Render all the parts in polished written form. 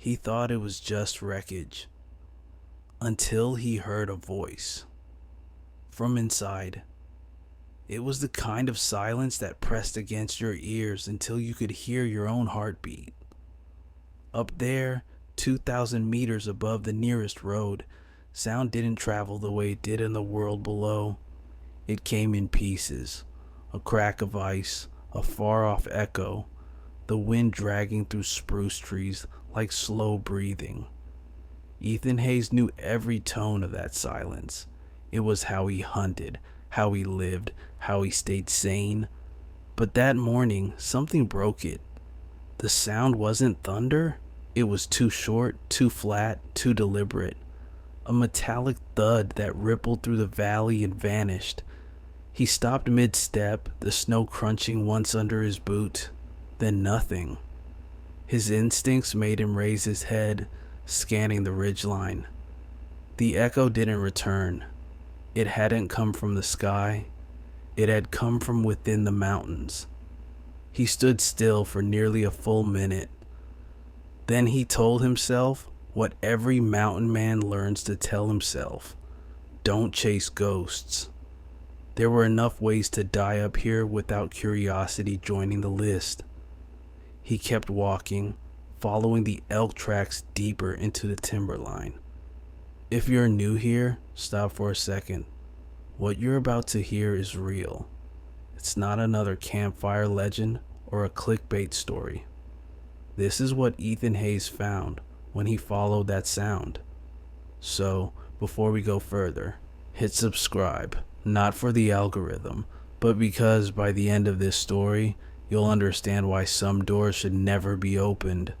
He thought it was just wreckage until he heard a voice from inside. It was the kind of silence that pressed against your ears until you could hear your own heartbeat. Up there, 2,000 meters above the nearest road, sound didn't travel the way it did in the world below. It came in pieces, a crack of ice, a far-off echo, the wind dragging through spruce trees like slow breathing. Ethan Hayes knew every tone of that silence. It was how he hunted, how he lived, how he stayed sane. But that morning, something broke it. The sound wasn't thunder. It was too short, too flat, too deliberate. A metallic thud that rippled through the valley and vanished. He stopped mid-step, the snow crunching once under his boot. Then nothing. His instincts made him raise his head, scanning the ridgeline. The echo didn't return. It hadn't come from the sky. It had come from within the mountains. He stood still for nearly a full minute. Then he told himself what every mountain man learns to tell himself: don't chase ghosts. There were enough ways to die up here without curiosity joining the list. He kept walking, following the elk tracks deeper into the timberline. If you're new here, stop for a second. What you're about to hear is real. It's not another campfire legend or a clickbait story. This is what Ethan Hayes found when he followed that sound. So, before we go further, hit subscribe, not for the algorithm, but because by the end of this story, you'll understand why some doors should never be opened.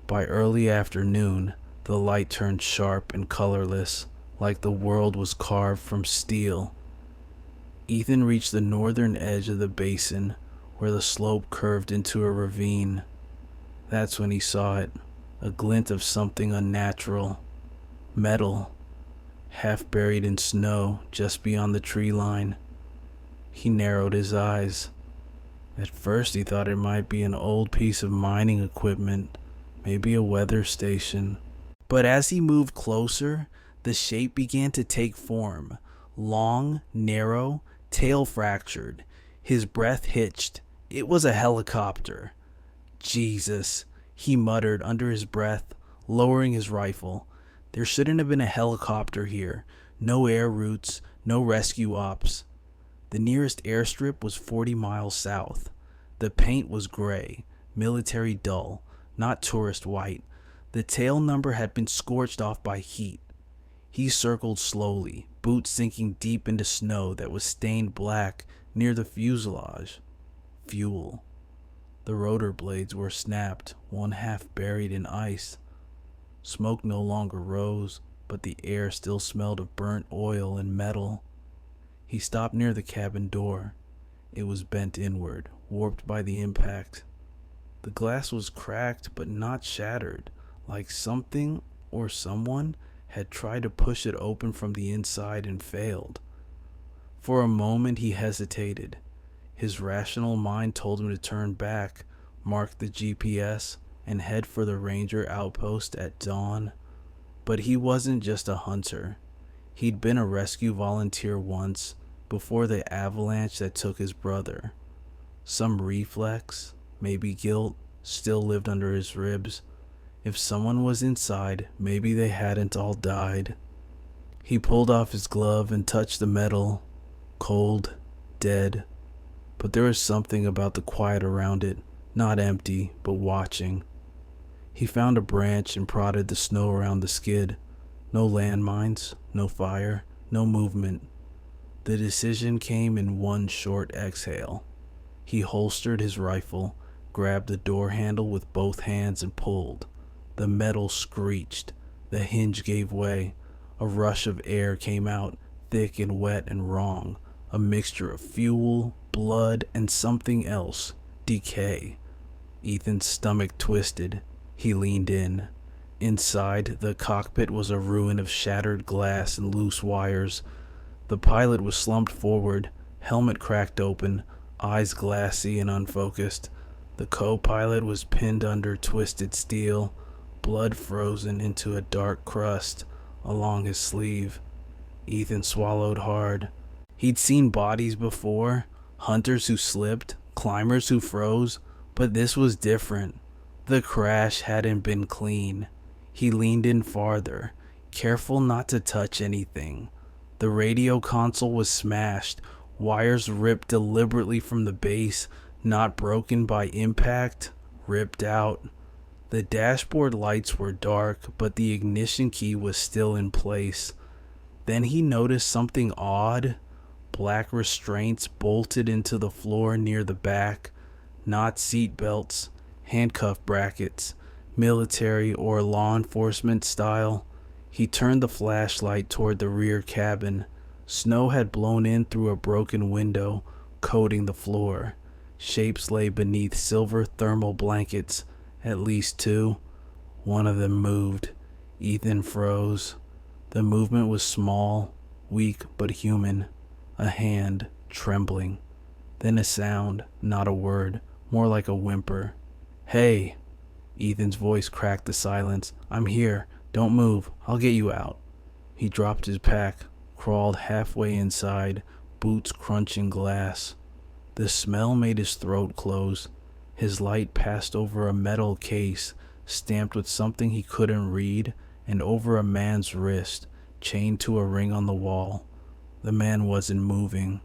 By early afternoon, the light turned sharp and colorless, like the world was carved from steel. Ethan reached the northern edge of the basin, where the slope curved into a ravine. That's when he saw it, a glint of something unnatural. Metal, half buried in snow just beyond the tree line. He narrowed his eyes. At first he thought it might be an old piece of mining equipment, maybe a weather station. But as he moved closer, the shape began to take form. Long, narrow, tail fractured. His breath hitched. It was a helicopter. Jesus, he muttered under his breath, lowering his rifle. There shouldn't have been a helicopter here. No air routes, no rescue ops. The nearest airstrip was 40 miles south. The paint was gray, military dull, not tourist white. The tail number had been scorched off by heat. He circled slowly, boots sinking deep into snow that was stained black near the fuselage. Fuel. The rotor blades were snapped, one half buried in ice. Smoke no longer rose, but the air still smelled of burnt oil and metal. He stopped near the cabin door. It was bent inward, warped by the impact. The glass was cracked but not shattered, like something or someone had tried to push it open from the inside and failed. For a moment he hesitated. His rational mind told him to turn back, mark the GPS, and head for the ranger outpost at dawn. But he wasn't just a hunter. He'd been a rescue volunteer once, before the avalanche that took his brother. Some reflex, maybe guilt, still lived under his ribs. If someone was inside, maybe they hadn't all died. He pulled off his glove and touched the metal. Cold, dead. But there was something about the quiet around it, not empty, but watching. He found a branch and prodded the snow around the skid. No landmines, no fire, no movement. The decision came in one short exhale. He holstered his rifle, grabbed the door handle with both hands and pulled. The metal screeched. The hinge gave way. A rush of air came out, thick and wet and wrong. A mixture of fuel, blood, and something else. Decay. Ethan's stomach twisted. He leaned in. Inside, the cockpit was a ruin of shattered glass and loose wires. The pilot was slumped forward, helmet cracked open, eyes glassy and unfocused. The co-pilot was pinned under twisted steel, blood frozen into a dark crust along his sleeve. Ethan swallowed hard. He'd seen bodies before, hunters who slipped, climbers who froze, but this was different. The crash hadn't been clean. He leaned in farther, careful not to touch anything. The radio console was smashed, wires ripped deliberately from the base, not broken by impact, ripped out. The dashboard lights were dark, but the ignition key was still in place. Then he noticed something odd. Black restraints bolted into the floor near the back, not seat belts, handcuff brackets, military or law enforcement style. He turned the flashlight toward the rear cabin. Snow had blown in through a broken window, coating the floor. Shapes lay beneath silver thermal blankets, at least two. One of them moved. Ethan froze. The movement was small, weak but human. A hand, trembling. Then a sound, not a word, more like a whimper. "Hey!" Ethan's voice cracked the silence. "I'm here. Don't move. I'll get you out." He dropped his pack, crawled halfway inside, boots crunching glass. The smell made his throat close. His light passed over a metal case, stamped with something he couldn't read, and over a man's wrist, chained to a ring on the wall. The man wasn't moving,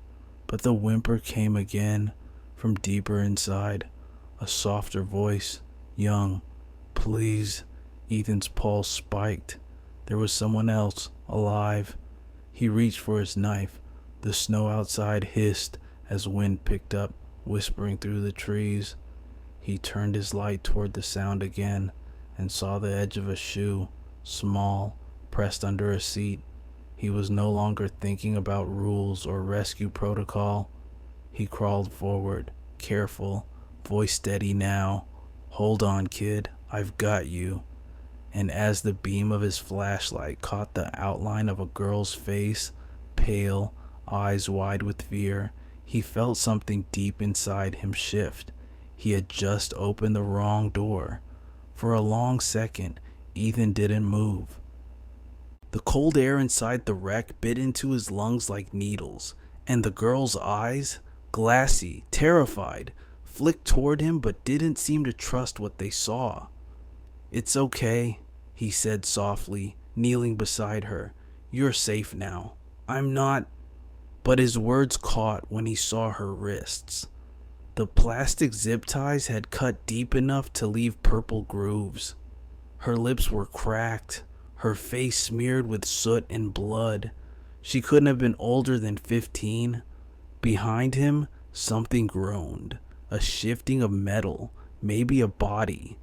but the whimper came again, from deeper inside. A softer voice, young. "Please." Ethan's pulse spiked. There was someone else, alive. He reached for his knife. The snow outside hissed as wind picked up, whispering through the trees. He turned his light toward the sound again and saw the edge of a shoe, small, pressed under a seat. He was no longer thinking about rules or rescue protocol. He crawled forward, careful, voice steady now. "Hold on, kid. I've got you." And as the beam of his flashlight caught the outline of a girl's face, pale, eyes wide with fear, he felt something deep inside him shift. He had just opened the wrong door. For a long second, Ethan didn't move. The cold air inside the wreck bit into his lungs like needles, and the girl's eyes, glassy, terrified, flicked toward him but didn't seem to trust what they saw. "It's okay," he said softly, kneeling beside her. "You're safe now. I'm not." But his words caught when he saw her wrists. The plastic zip ties had cut deep enough to leave purple grooves. Her lips were cracked, her face smeared with soot and blood. She couldn't have been older than 15. Behind him, something groaned, a shifting of metal, maybe a body.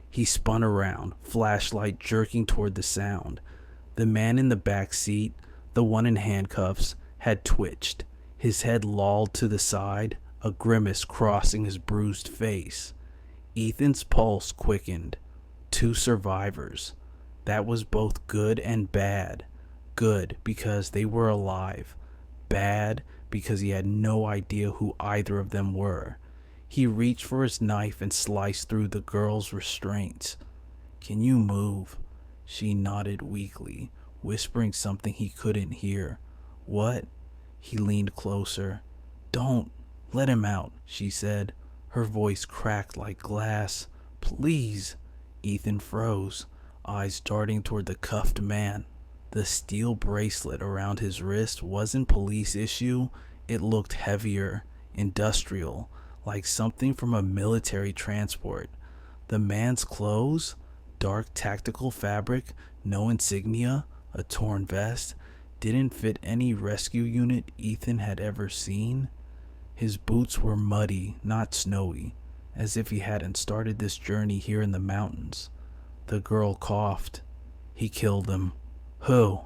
He spun around, flashlight jerking toward the sound. The man in the back seat, the one in handcuffs, had twitched, his head lolled to the side, a grimace crossing his bruised face. Ethan's pulse quickened. 2 survivors. That was both good and bad. Good because they were alive. Bad because he had no idea who either of them were. He reached for his knife and sliced through the girl's restraints. "Can you move?" She nodded weakly, whispering something he couldn't hear. "What?" He leaned closer. "Don't. Let him out," she said. Her voice cracked like glass. "Please." Ethan froze, eyes darting toward the cuffed man. The steel bracelet around his wrist wasn't police issue. It looked heavier, industrial, like something from a military transport. The man's clothes, dark tactical fabric, no insignia, a torn vest, didn't fit any rescue unit Ethan had ever seen. His boots were muddy, not snowy, as if he hadn't started this journey here in the mountains. The girl coughed. "He killed them." "Who?"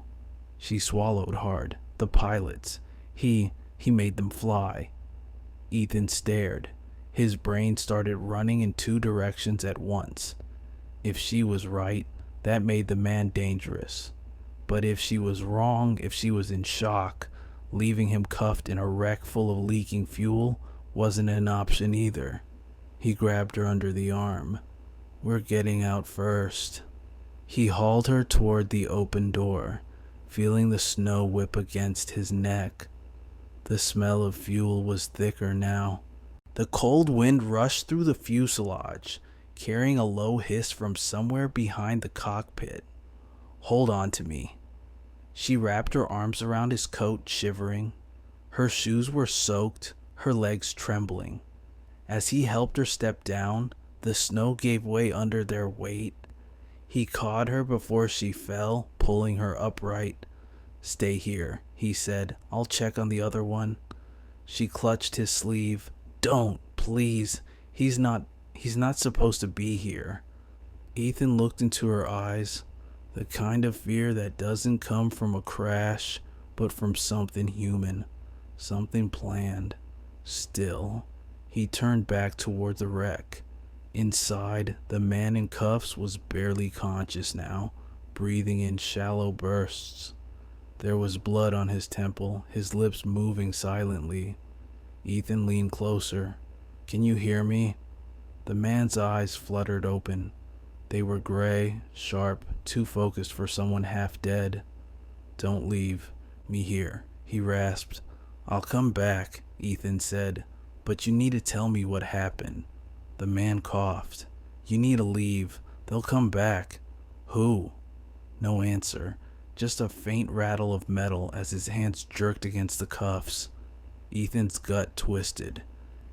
She swallowed hard. "The pilots. He made them fly." Ethan stared. His brain started running in 2 directions at once. If she was right, that made the man dangerous. But if she was wrong, if she was in shock, leaving him cuffed in a wreck full of leaking fuel wasn't an option either. He grabbed her under the arm. "We're getting out first." He hauled her toward the open door, feeling the snow whip against his neck. The smell of fuel was thicker now. The cold wind rushed through the fuselage, carrying a low hiss from somewhere behind the cockpit. "Hold on to me." She wrapped her arms around his coat, shivering. Her shoes were soaked, her legs trembling. As he helped her step down, the snow gave way under their weight. He caught her before she fell, pulling her upright. "Stay here," he said. "I'll check on the other one." She clutched his sleeve. "Don't, please. He's not supposed to be here." Ethan looked into her eyes, the kind of fear that doesn't come from a crash, but from something human, something planned. Still, he turned back toward the wreck. Inside, the man in cuffs was barely conscious now, breathing in shallow bursts. There was blood on his temple, his lips moving silently. Ethan leaned closer. "Can you hear me?" The man's eyes fluttered open. They were gray, sharp, too focused for someone half dead. "Don't leave me here," he rasped. "I'll come back," Ethan said, "but you need to tell me what happened." The man coughed. "You need to leave. They'll come back." "Who?" No answer, just a faint rattle of metal as his hands jerked against the cuffs. Ethan's gut twisted.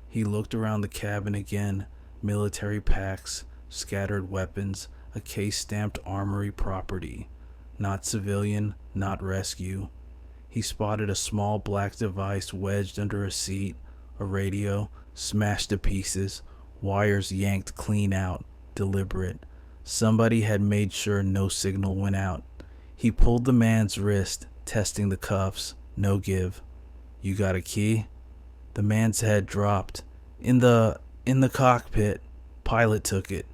He looked around the cabin again. Military packs, scattered weapons, a case stamped armory property. Not civilian, not rescue. He spotted a small black device wedged under a seat, a radio, smashed to pieces, wires yanked clean out, deliberate. Somebody had made sure no signal went out. He pulled the man's wrist, testing the cuffs. No give. "You got a key?" The man's head dropped. In the cockpit. Pilot took it."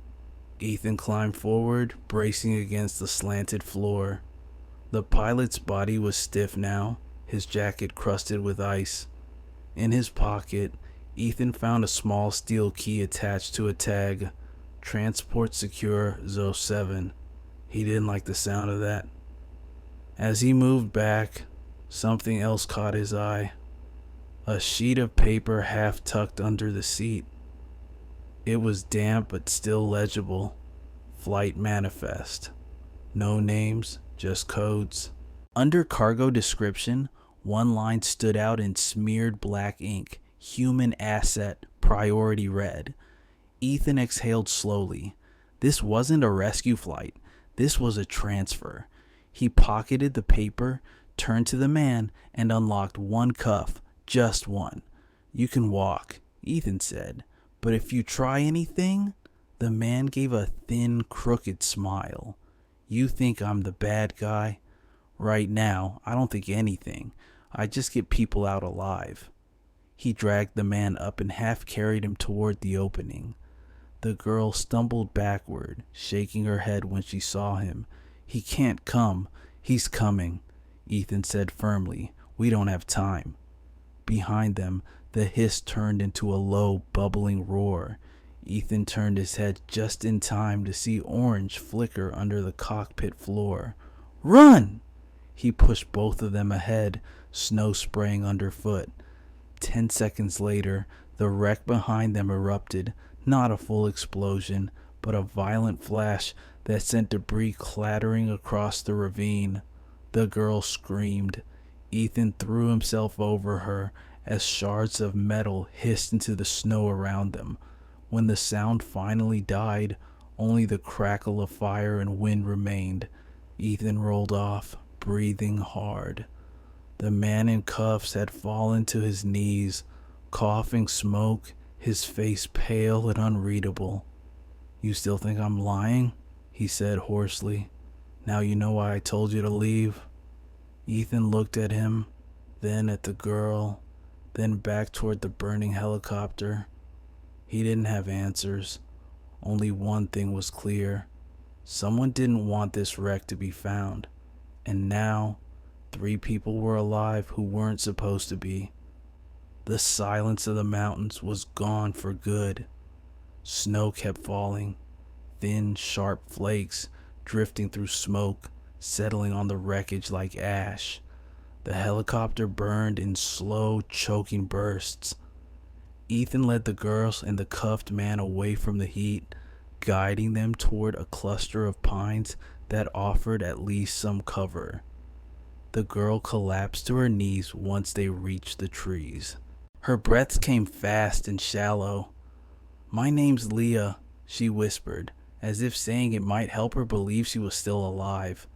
Ethan climbed forward, bracing against the slanted floor. The pilot's body was stiff now, his jacket crusted with ice. In his pocket, Ethan found a small steel key attached to a tag. "Transport Secure Zo 7. He didn't like the sound of that. As he moved back, something else caught his eye. A sheet of paper half tucked under the seat. It was damp but still legible. Flight manifest. No names, just codes. Under cargo description, one line stood out in smeared black ink. "Human asset, priority red." Ethan exhaled slowly. This wasn't a rescue flight. This was a transfer. He pocketed the paper, turned to the man, and unlocked one cuff. Just one. "You can walk," Ethan said. "But if you try anything..." The man gave a thin, crooked smile. "You think I'm the bad guy? Right now, I don't think anything. I just get people out alive." He dragged the man up and half carried him toward the opening. The girl stumbled backward, shaking her head when she saw him. "He can't come." "He's coming," Ethan said firmly. "We don't have time." Behind them, the hiss turned into a low, bubbling roar. Ethan turned his head just in time to see orange flicker under the cockpit floor. "Run!" He pushed both of them ahead, snow spraying underfoot. 10 seconds later, the wreck behind them erupted, not a full explosion, but a violent flash that sent debris clattering across the ravine. The girl screamed. Ethan threw himself over her as shards of metal hissed into the snow around them. When the sound finally died, only the crackle of fire and wind remained. Ethan rolled off, breathing hard. The man in cuffs had fallen to his knees, coughing smoke, his face pale and unreadable. "You still think I'm lying?" he said hoarsely. "Now you know why I told you to leave?" Ethan looked at him, then at the girl, then back toward the burning helicopter. He didn't have answers. Only one thing was clear. Someone didn't want this wreck to be found. And now, 3 people were alive who weren't supposed to be. The silence of the mountains was gone for good. Snow kept falling, thin, sharp flakes drifting through smoke, settling on the wreckage like ash. The helicopter burned in slow, choking bursts. Ethan led the girls and the cuffed man away from the heat, guiding them toward a cluster of pines that offered at least some cover. The girl collapsed to her knees once they reached the trees. Her breaths came fast and shallow. "My name's Leah," she whispered, as if saying it might help her believe she was still alive.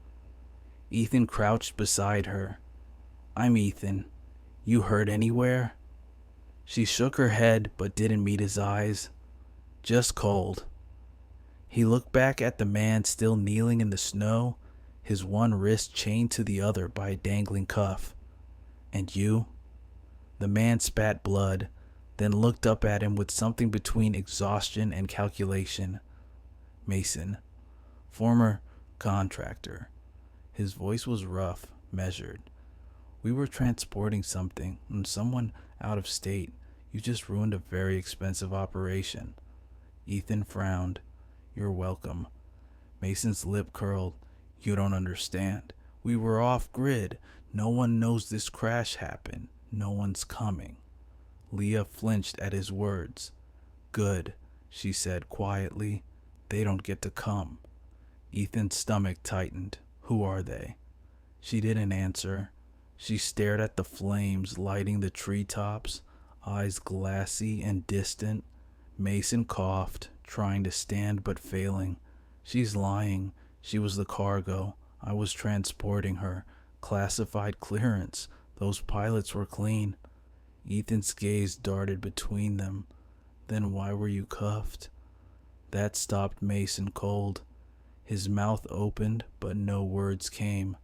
Ethan crouched beside her. "I'm Ethan. You hurt anywhere?" She shook her head but didn't meet his eyes. "Just cold." He looked back at the man still kneeling in the snow, his one wrist chained to the other by a dangling cuff. "And you?" The man spat blood, then looked up at him with something between exhaustion and calculation. "Mason, former contractor." His voice was rough, measured. "We were transporting something, and someone out of state. You just ruined a very expensive operation." Ethan frowned. "You're welcome." Mason's lip curled. "You don't understand. We were off grid. No one knows this crash happened. No one's coming." Leah flinched at his words. "Good," she said quietly. "They don't get to come." Ethan's stomach tightened. "Who are they?" She didn't answer. She stared at the flames lighting the treetops, eyes glassy and distant. Mason coughed, trying to stand but failing. "She's lying. She was the cargo. I was transporting her. Classified clearance. Those pilots were clean." Ethan's gaze darted between them. "Then why were you cuffed?" That stopped Mason cold. His mouth opened, but no words came.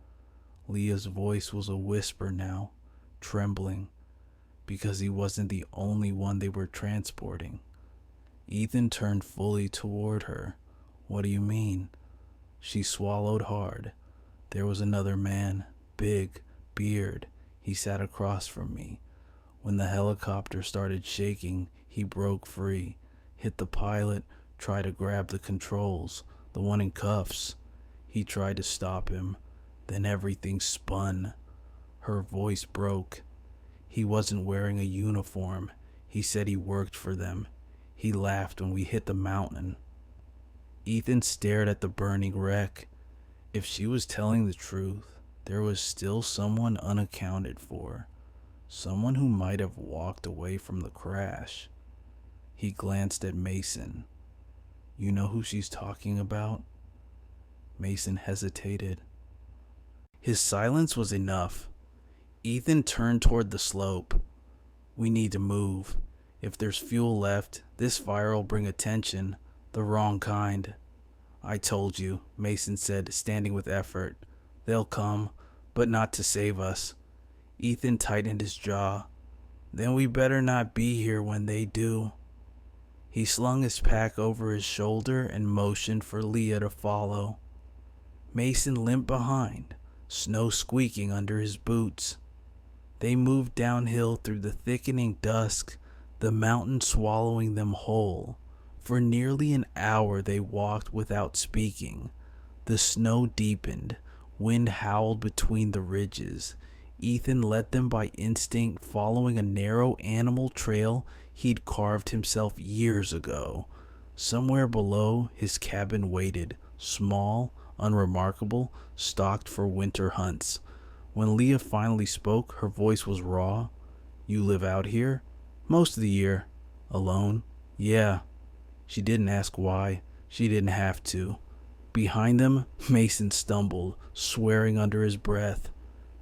Leah's voice was a whisper now, trembling, because he wasn't the only one they were transporting. Ethan turned fully toward her. "What do you mean?" She swallowed hard. "There was another man, big, beard. He sat across from me. When the helicopter started shaking, he broke free, hit the pilot, tried to grab the controls, the one in cuffs. He tried to stop him. Then everything spun." Her voice broke. "He wasn't wearing a uniform. He said he worked for them. He laughed when we hit the mountain." Ethan stared at the burning wreck. If she was telling the truth, there was still someone unaccounted for. Someone who might have walked away from the crash. He glanced at Mason. "You know who she's talking about?" Mason hesitated. His silence was enough. Ethan turned toward the slope. "We need to move. If there's fuel left, this fire will bring attention, the wrong kind." "I told you," Mason said, standing with effort. "They'll come, but not to save us." Ethan tightened his jaw. "Then we better not be here when they do." He slung his pack over his shoulder and motioned for Leah to follow. Mason limped behind, snow squeaking under his boots. They moved downhill through the thickening dusk, the mountain swallowing them whole. For nearly an hour they walked without speaking. The snow deepened, wind howled between the ridges. Ethan led them by instinct, following a narrow animal trail he'd carved himself years ago. Somewhere below, his cabin waited, small, unremarkable, stocked for winter hunts. When Leah finally spoke, her voice was raw. "You live out here?" "Most of the year." "Alone?" "Yeah." She didn't ask why. She didn't have to. Behind them, Mason stumbled, swearing under his breath.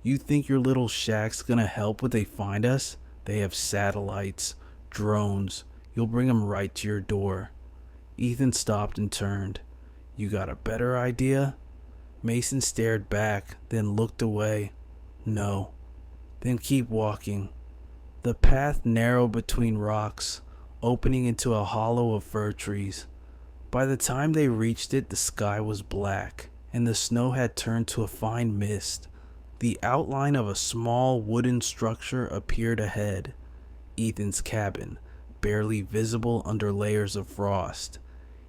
"You think your little shack's gonna help when they find us? They have satellites, drones. You'll bring them right to your door." Ethan stopped and turned. "You got a better idea?" Mason stared back, then looked away. "No." "Then keep walking." The path narrowed between rocks, opening into a hollow of fir trees. By the time they reached it, the sky was black, and the snow had turned to a fine mist. The outline of a small wooden structure appeared ahead. Ethan's cabin, barely visible under layers of frost.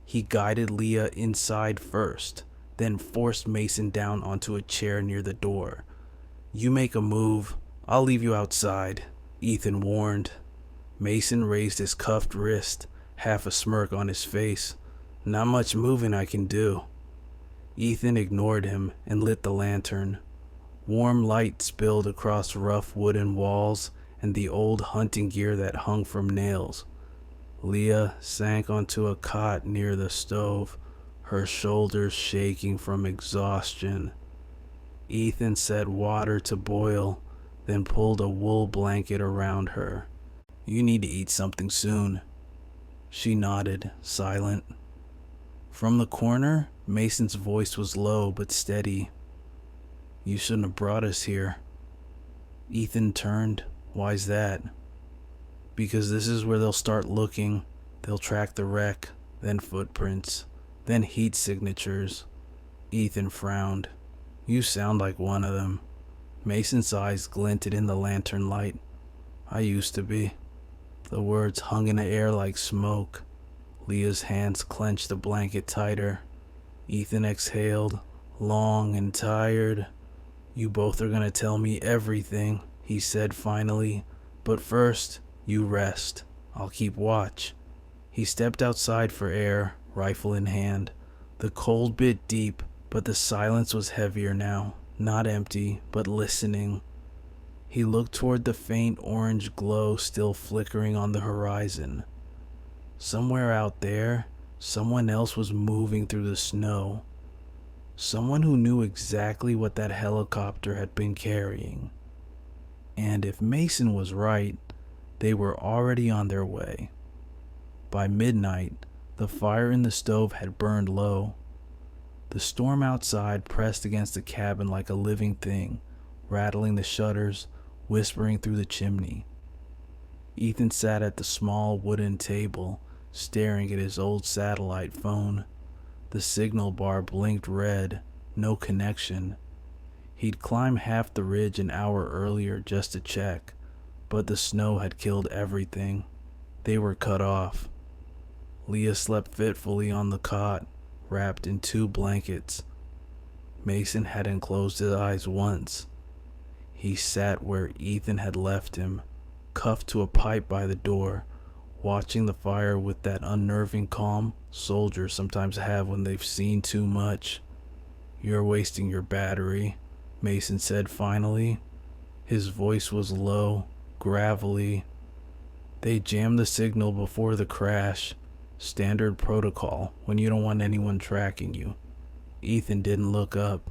He guided Leah inside first, then forced Mason down onto a chair near the door. "You make a move, I'll leave you outside," Ethan warned. Mason raised his cuffed wrist, half a smirk on his face. "Not much moving I can do." Ethan ignored him and lit the lantern. Warm light spilled across rough wooden walls and the old hunting gear that hung from nails. Leah sank onto a cot near the stove, her shoulders shaking from exhaustion. Ethan set water to boil, then pulled a wool blanket around her. "You need to eat something soon." She nodded, silent. From the corner, Mason's voice was low but steady. "You shouldn't have brought us here." Ethan turned. "Why's that?" "Because this is where they'll start looking. They'll track the wreck, then footprints, then heat signatures." Ethan frowned. "You sound like one of them." Mason's eyes glinted in the lantern light. "I used to be." The words hung in the air like smoke. Leah's hands clenched the blanket tighter. Ethan exhaled, long and tired. "You both are gonna tell me everything," he said finally. "But first, you rest. I'll keep watch." He stepped outside for air, rifle in hand. The cold bit deep, but the silence was heavier now. Not empty, but listening. He looked toward the faint orange glow still flickering on the horizon. Somewhere out there, someone else was moving through the snow. Someone who knew exactly what that helicopter had been carrying. And if Mason was right, they were already on their way. By midnight, the fire in the stove had burned low. The storm outside pressed against the cabin like a living thing, rattling the shutters, whispering through the chimney. Ethan sat at the small wooden table, staring at his old satellite phone. The signal bar blinked red, no connection. He'd climbed half the ridge an hour earlier just to check, but the snow had killed everything. They were cut off. Leah slept fitfully on the cot, wrapped in 2 blankets. Mason hadn't closed his eyes once. He sat where Ethan had left him, cuffed to a pipe by the door, watching the fire with that unnerving calm soldiers sometimes have when they've seen too much. "You're wasting your battery," Mason said finally. His voice was low, gravelly. "They jammed the signal before the crash. Standard protocol when you don't want anyone tracking you." Ethan didn't look up.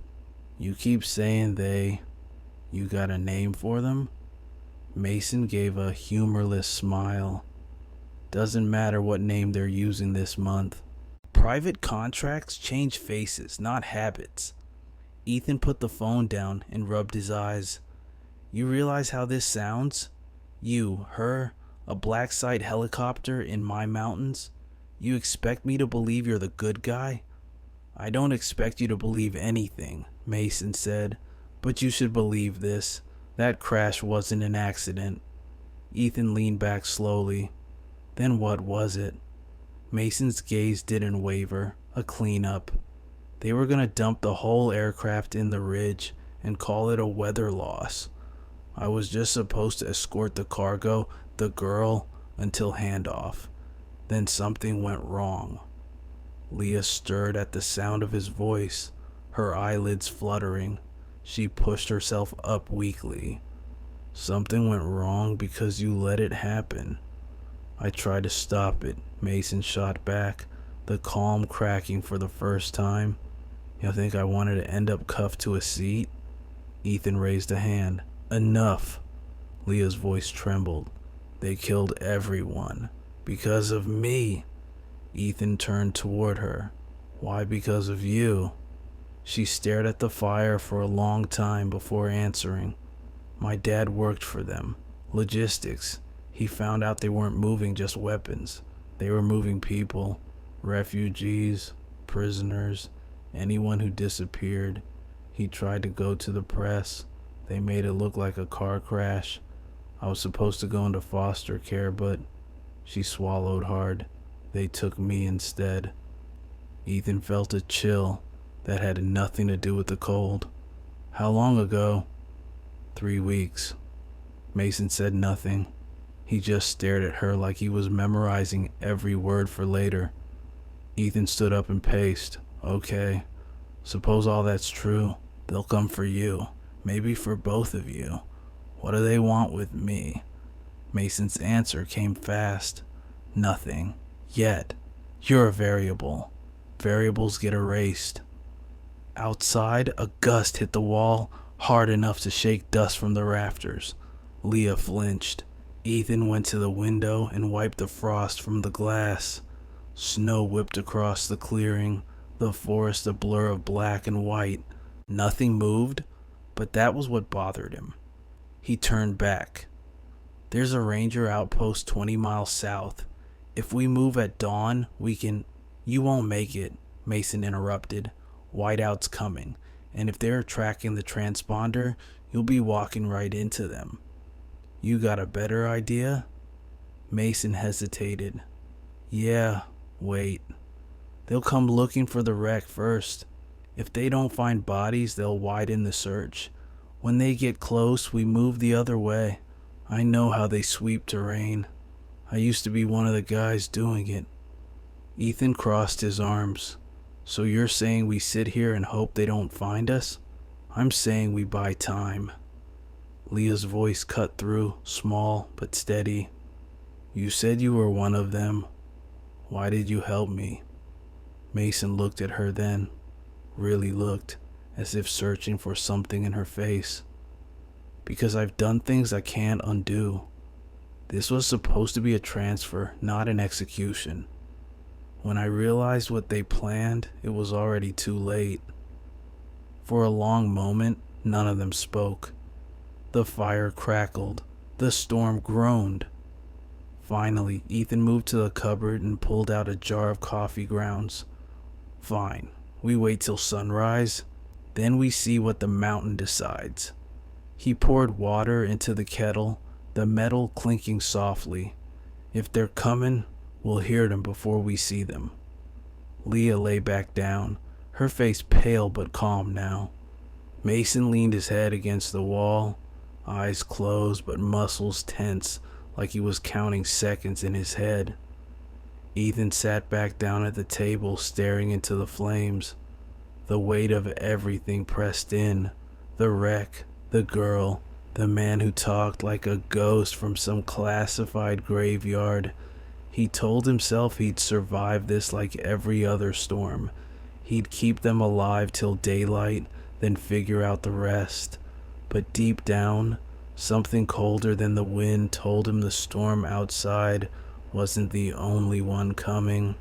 "You keep saying they. You got a name for them?" Mason gave a humorless smile. "Doesn't matter what name they're using this month. Private contracts change faces, not habits." Ethan put the phone down and rubbed his eyes. "You realize how this sounds? You, her, a black site helicopter in my mountains? You expect me to believe you're the good guy?" "I don't expect you to believe anything," Mason said, "but you should believe this. That crash wasn't an accident." Ethan leaned back slowly. "Then what was it?" Mason's gaze didn't waver. A cleanup. They were going to dump the whole aircraft in the ridge and call it a weather loss. I was just supposed to escort the cargo, the girl, until handoff. Then something went wrong. Leah stirred at the sound of his voice, her eyelids fluttering. She pushed herself up weakly. "Something went wrong because you let it happen." "I tried to stop it," Mason shot back, the calm cracking for the first time. "You think I wanted to end up cuffed to a seat?" Ethan raised a hand. "Enough." Leah's voice trembled. "They killed everyone. Because of me." Ethan turned toward her. "Why because of you?" She stared at the fire for a long time before answering. "My dad worked for them. Logistics. He found out they weren't moving just weapons. They were moving people. Refugees, prisoners, anyone who disappeared. He tried to go to the press. They made it look like a car crash. I was supposed to go into foster care, but..." She swallowed hard. "They took me instead." Ethan felt a chill. That had nothing to do with the cold. How long ago? 3 weeks. Mason said nothing. He just stared at her like he was memorizing every word for later. Ethan stood up and paced. Okay, suppose all that's true. They'll come for you. Maybe for both of you. What do they want with me? Mason's answer came fast. Nothing. Yet. You're a variable. Variables get erased. Outside, a gust hit the wall, hard enough to shake dust from the rafters. Leah flinched. Ethan went to the window and wiped the frost from the glass. Snow whipped across the clearing, the forest a blur of black and white. Nothing moved, but that was what bothered him. He turned back. There's a ranger outpost 20 miles south. If we move at dawn, we can... You won't make it, Mason interrupted. Whiteout's coming, and if they're tracking the transponder, you'll be walking right into them. You got a better idea? Mason hesitated. Yeah, wait. They'll come looking for the wreck first. If they don't find bodies, they'll widen the search. When they get close, we move the other way. I know how they sweep terrain. I used to be one of the guys doing it. Ethan crossed his arms. So you're saying we sit here and hope they don't find us? I'm saying we buy time. Leah's voice cut through, small but steady. You said you were one of them. Why did you help me? Mason looked at her then, really looked, as if searching for something in her face. Because I've done things I can't undo. This was supposed to be a transfer, not an execution. When I realized what they planned, it was already too late. For a long moment, none of them spoke. The fire crackled. The storm groaned. Finally, Ethan moved to the cupboard and pulled out a jar of coffee grounds. Fine, we wait till sunrise, then we see what the mountain decides. He poured water into the kettle, the metal clinking softly. If they're coming, we'll hear them before we see them. Leah lay back down, her face pale but calm now. Mason leaned his head against the wall, eyes closed but muscles tense like he was counting seconds in his head. Ethan sat back down at the table staring into the flames. The weight of everything pressed in. The wreck, the girl, the man who talked like a ghost from some classified graveyard. He told himself he'd survive this like every other storm. He'd keep them alive till daylight, then figure out the rest. But deep down, something colder than the wind told him the storm outside wasn't the only one coming,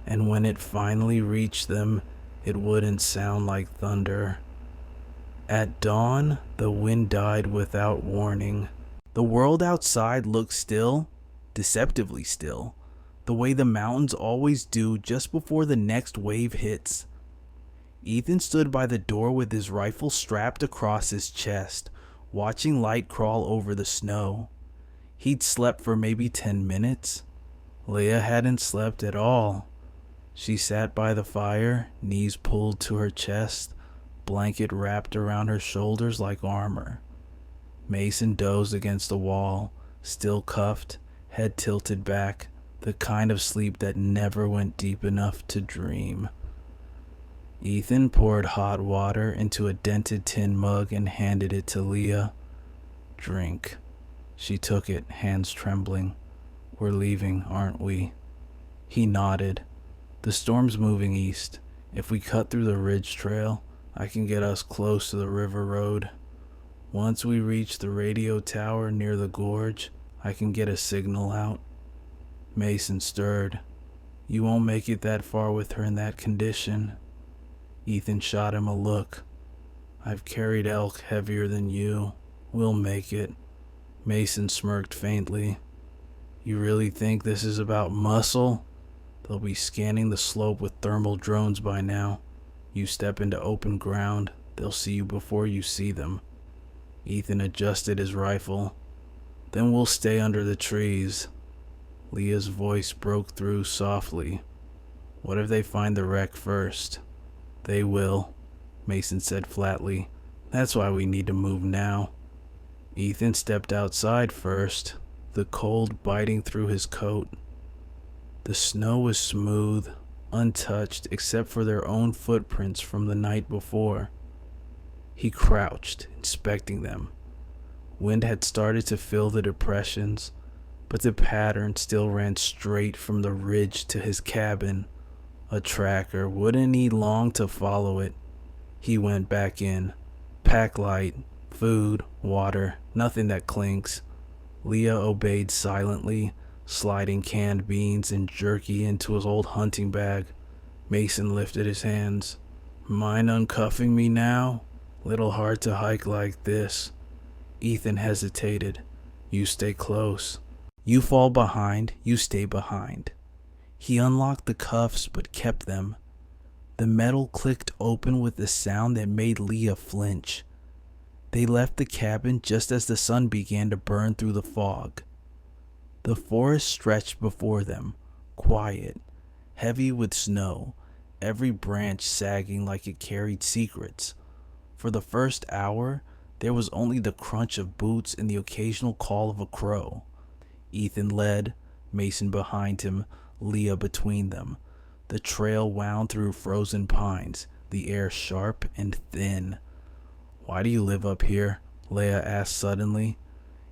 and when it finally reached them, it wouldn't sound like thunder. At dawn, the wind died without warning. The world outside looked still, deceptively still, the way the mountains always do just before the next wave hits. Ethan stood by the door with his rifle strapped across his chest, watching light crawl over the snow. He'd slept for maybe 10 minutes. Leah hadn't slept at all. She sat by the fire, knees pulled to her chest, blanket wrapped around her shoulders like armor. Mason dozed against the wall, still cuffed, head tilted back, the kind of sleep that never went deep enough to dream. Ethan poured hot water into a dented tin mug and handed it to Leah. Drink. She took it, hands trembling. We're leaving, aren't we? He nodded. The storm's moving east. If we cut through the ridge trail, I can get us close to the river road. Once we reach the radio tower near the gorge, I can get a signal out. Mason stirred. You won't make it that far with her in that condition. Ethan shot him a look. I've carried elk heavier than you. We'll make it. Mason smirked faintly. You really think this is about muscle? They'll be scanning the slope with thermal drones by now. You step into open ground, they'll see you before you see them. Ethan adjusted his rifle. Then we'll stay under the trees. Leah's voice broke through softly. What if they find the wreck first? They will, Mason said flatly. That's why we need to move now. Ethan stepped outside first, the cold biting through his coat. The snow was smooth, untouched except for their own footprints from the night before. He crouched, inspecting them. Wind had started to fill the depressions, but the pattern still ran straight from the ridge to his cabin. A tracker wouldn't need long to follow it. He went back in. Pack light, food, water, nothing that clinks. Leah obeyed silently, sliding canned beans and jerky into his old hunting bag. Mason lifted his hands. Mind uncuffing me now? Little hard to hike like this. Ethan hesitated. You stay close. You fall behind, you stay behind. He unlocked the cuffs but kept them. The metal clicked open with a sound that made Leah flinch. They left the cabin just as the sun began to burn through the fog. The forest stretched before them, quiet, heavy with snow, every branch sagging like it carried secrets. For the first hour, there was only the crunch of boots and the occasional call of a crow. Ethan led, Mason behind him, Leah between them. The trail wound through frozen pines, the air sharp and thin. Why do you live up here? Leah asked suddenly.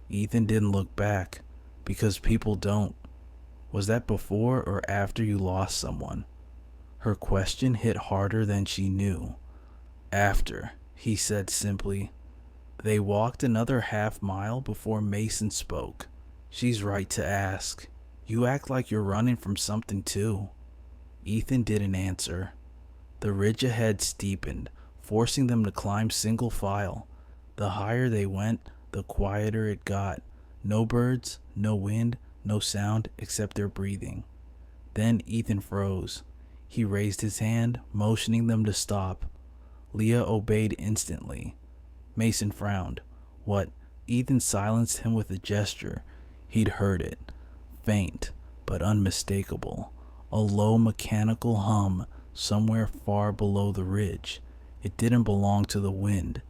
Ethan didn't look back. Because people don't. Was that before or after you lost someone? Her question hit harder than she knew. After, he said simply. They walked another half-mile before Mason spoke. She's right to ask. You act like you're running from something too. Ethan didn't answer. The ridge ahead steepened, forcing them to climb single file. The higher they went, the quieter it got. No birds, no wind, no sound except their breathing. Then Ethan froze. He raised his hand, motioning them to stop. Leah obeyed instantly. Mason frowned. What? Ethan silenced him with a gesture. He'd heard it. Faint, but unmistakable. A low mechanical hum somewhere far below the ridge. It didn't belong to the wind.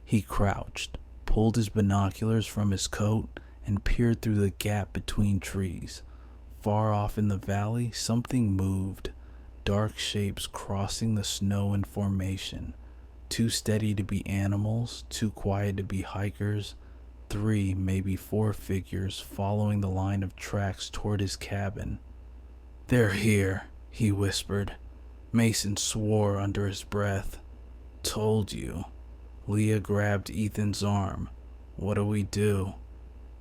He crouched, pulled his binoculars from his coat, and peered through the gap between trees. Far off in the valley, something moved. Dark shapes crossing the snow in formation. Too steady to be animals, too quiet to be hikers. 3, maybe 4 figures following the line of tracks toward his cabin. They're here, he whispered. Mason swore under his breath. Told you. Leah grabbed Ethan's arm. What do we do?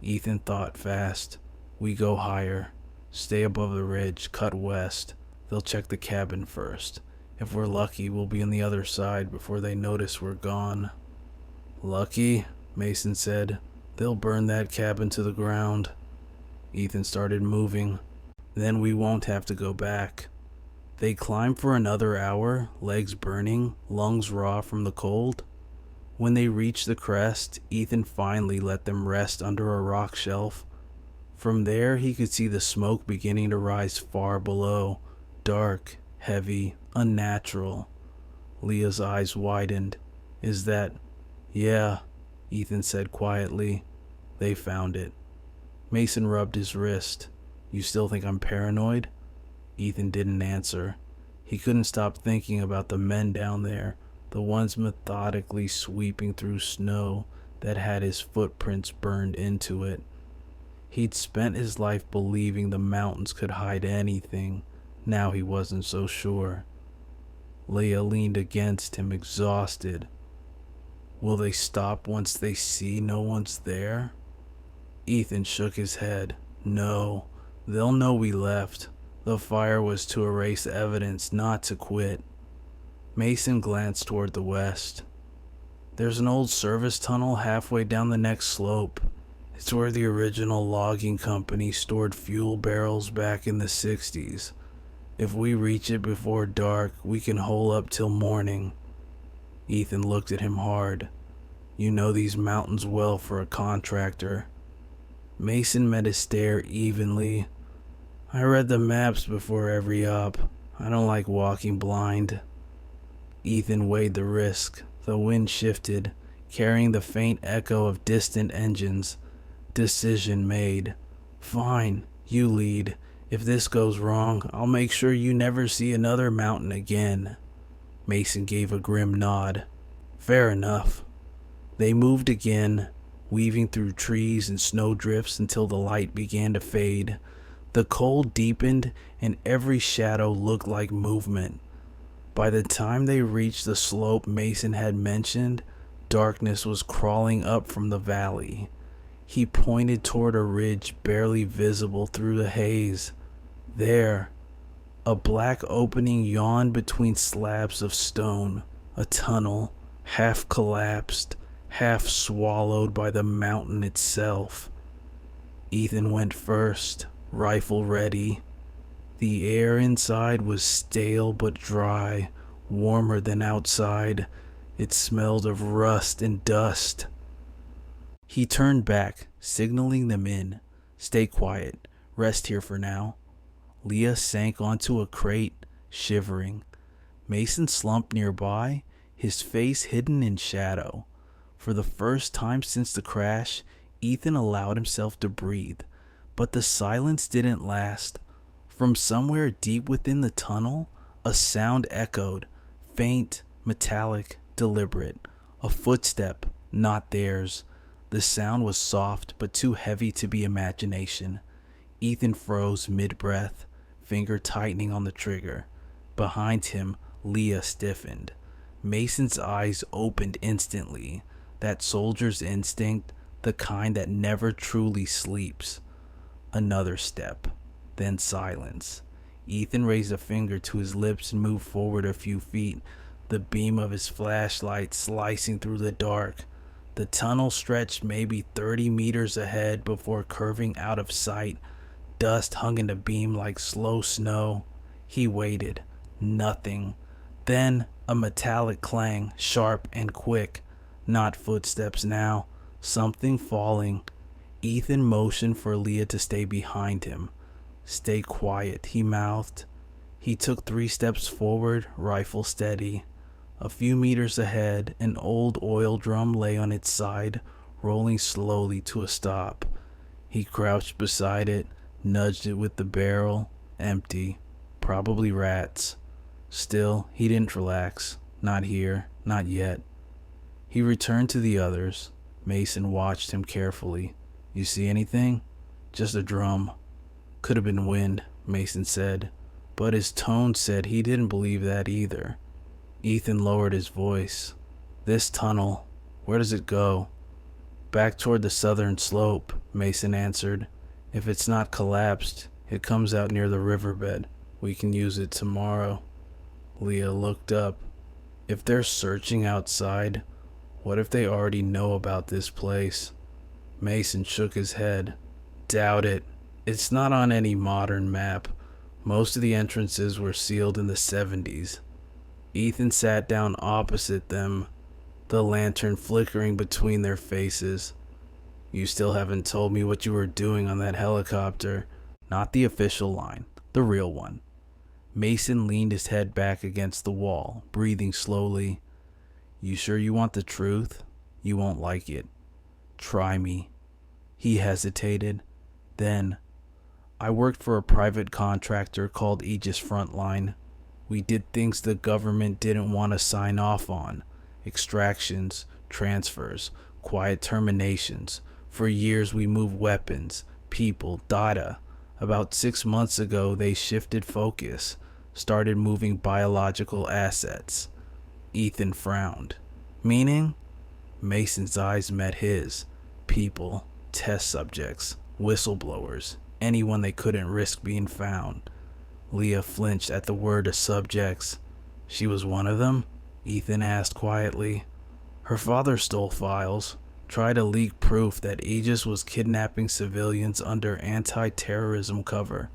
Ethan thought fast. We go higher. Stay above the ridge, cut west. They'll check the cabin first. If we're lucky, we'll be on the other side before they notice we're gone. Lucky? Mason said. They'll burn that cabin to the ground. Ethan started moving. Then we won't have to go back. They climbed for another hour, legs burning, lungs raw from the cold. When they reached the crest, Ethan finally let them rest under a rock shelf. From there, he could see the smoke beginning to rise far below, dark, heavy, unnatural. Leah's eyes widened. Is that... Yeah, Ethan said quietly. They found it. Mason rubbed his wrist. You still think I'm paranoid? Ethan didn't answer. He couldn't stop thinking about the men down there, the ones methodically sweeping through snow that had his footprints burned into it. He'd spent his life believing the mountains could hide anything. Now he wasn't so sure. Leah leaned against him, exhausted. Will they stop once they see no one's there? Ethan shook his head. No, they'll know we left. The fire was to erase evidence, not to quit. Mason glanced toward the west. There's an old service tunnel halfway down the next slope. It's where the original logging company stored fuel barrels back in the 60s. If we reach it before dark, we can hole up till morning. Ethan looked at him hard. You know these mountains well for a contractor. Mason met his stare evenly. I read the maps before every op. I don't like walking blind. Ethan weighed the risk. The wind shifted, carrying the faint echo of distant engines. Decision made. Fine, you lead. If this goes wrong, I'll make sure you never see another mountain again. Mason gave a grim nod. Fair enough. They moved again, weaving through trees and snowdrifts until the light began to fade. The cold deepened and every shadow looked like movement. By the time they reached the slope Mason had mentioned, darkness was crawling up from the valley. He pointed toward a ridge barely visible through the haze. There, a black opening yawned between slabs of stone, a tunnel, half collapsed, half swallowed by the mountain itself. Ethan went first, rifle ready. The air inside was stale but dry, warmer than outside. It smelled of rust and dust. He turned back, signaling them in. Stay quiet. Rest here for now. Leah sank onto a crate, shivering. Mason slumped nearby, his face hidden in shadow. For the first time since the crash, Ethan allowed himself to breathe. But the silence didn't last. From somewhere deep within the tunnel, a sound echoed, faint, metallic, deliberate. A footstep, not theirs. The sound was soft but too heavy to be imagination. Ethan froze mid-breath, finger tightening on the trigger. Behind him, Leah stiffened. Mason's eyes opened instantly. That soldier's instinct, the kind that never truly sleeps. Another step, then silence. Ethan raised a finger to his lips and moved forward a few feet, the beam of his flashlight slicing through the dark. The tunnel stretched maybe 30 meters ahead before curving out of sight. Dust hung in the beam like slow snow. He waited. Nothing. Then a metallic clang, sharp and quick. Not footsteps now. Something falling. Ethan motioned for Leah to stay behind him. Stay quiet, he mouthed. He took 3 steps forward, rifle steady. A few meters ahead, an old oil drum lay on its side, rolling slowly to a stop. He crouched beside it, nudged it with the barrel. Empty. Probably rats. Still, he didn't relax. Not here. Not yet. He returned to the others. Mason watched him carefully. You see anything? Just a drum. Could have been wind, Mason said. But his tone said he didn't believe that either. Ethan lowered his voice. This tunnel, where does it go? Back toward the southern slope, Mason answered. If it's not collapsed, it comes out near the riverbed. We can use it tomorrow. Leah looked up. If they're searching outside, what if they already know about this place? Mason shook his head. Doubt it. It's not on any modern map. Most of the entrances were sealed in the 70s. Ethan sat down opposite them, the lantern flickering between their faces. You still haven't told me what you were doing on that helicopter. Not the official line, the real one. Mason leaned his head back against the wall, breathing slowly. You sure you want the truth? You won't like it. Try me. He hesitated. Then, I worked for a private contractor called Aegis Frontline. We did things the government didn't want to sign off on. Extractions, transfers, quiet terminations. For years we moved weapons, people, data. About 6 months ago they shifted focus, started moving biological assets. Ethan frowned. Meaning? Mason's eyes met his. People, test subjects, whistleblowers, anyone they couldn't risk being found. Leah flinched at the word of subjects. She was one of them? Ethan asked quietly. Her father stole files, tried to leak proof that Aegis was kidnapping civilians under anti-terrorism cover.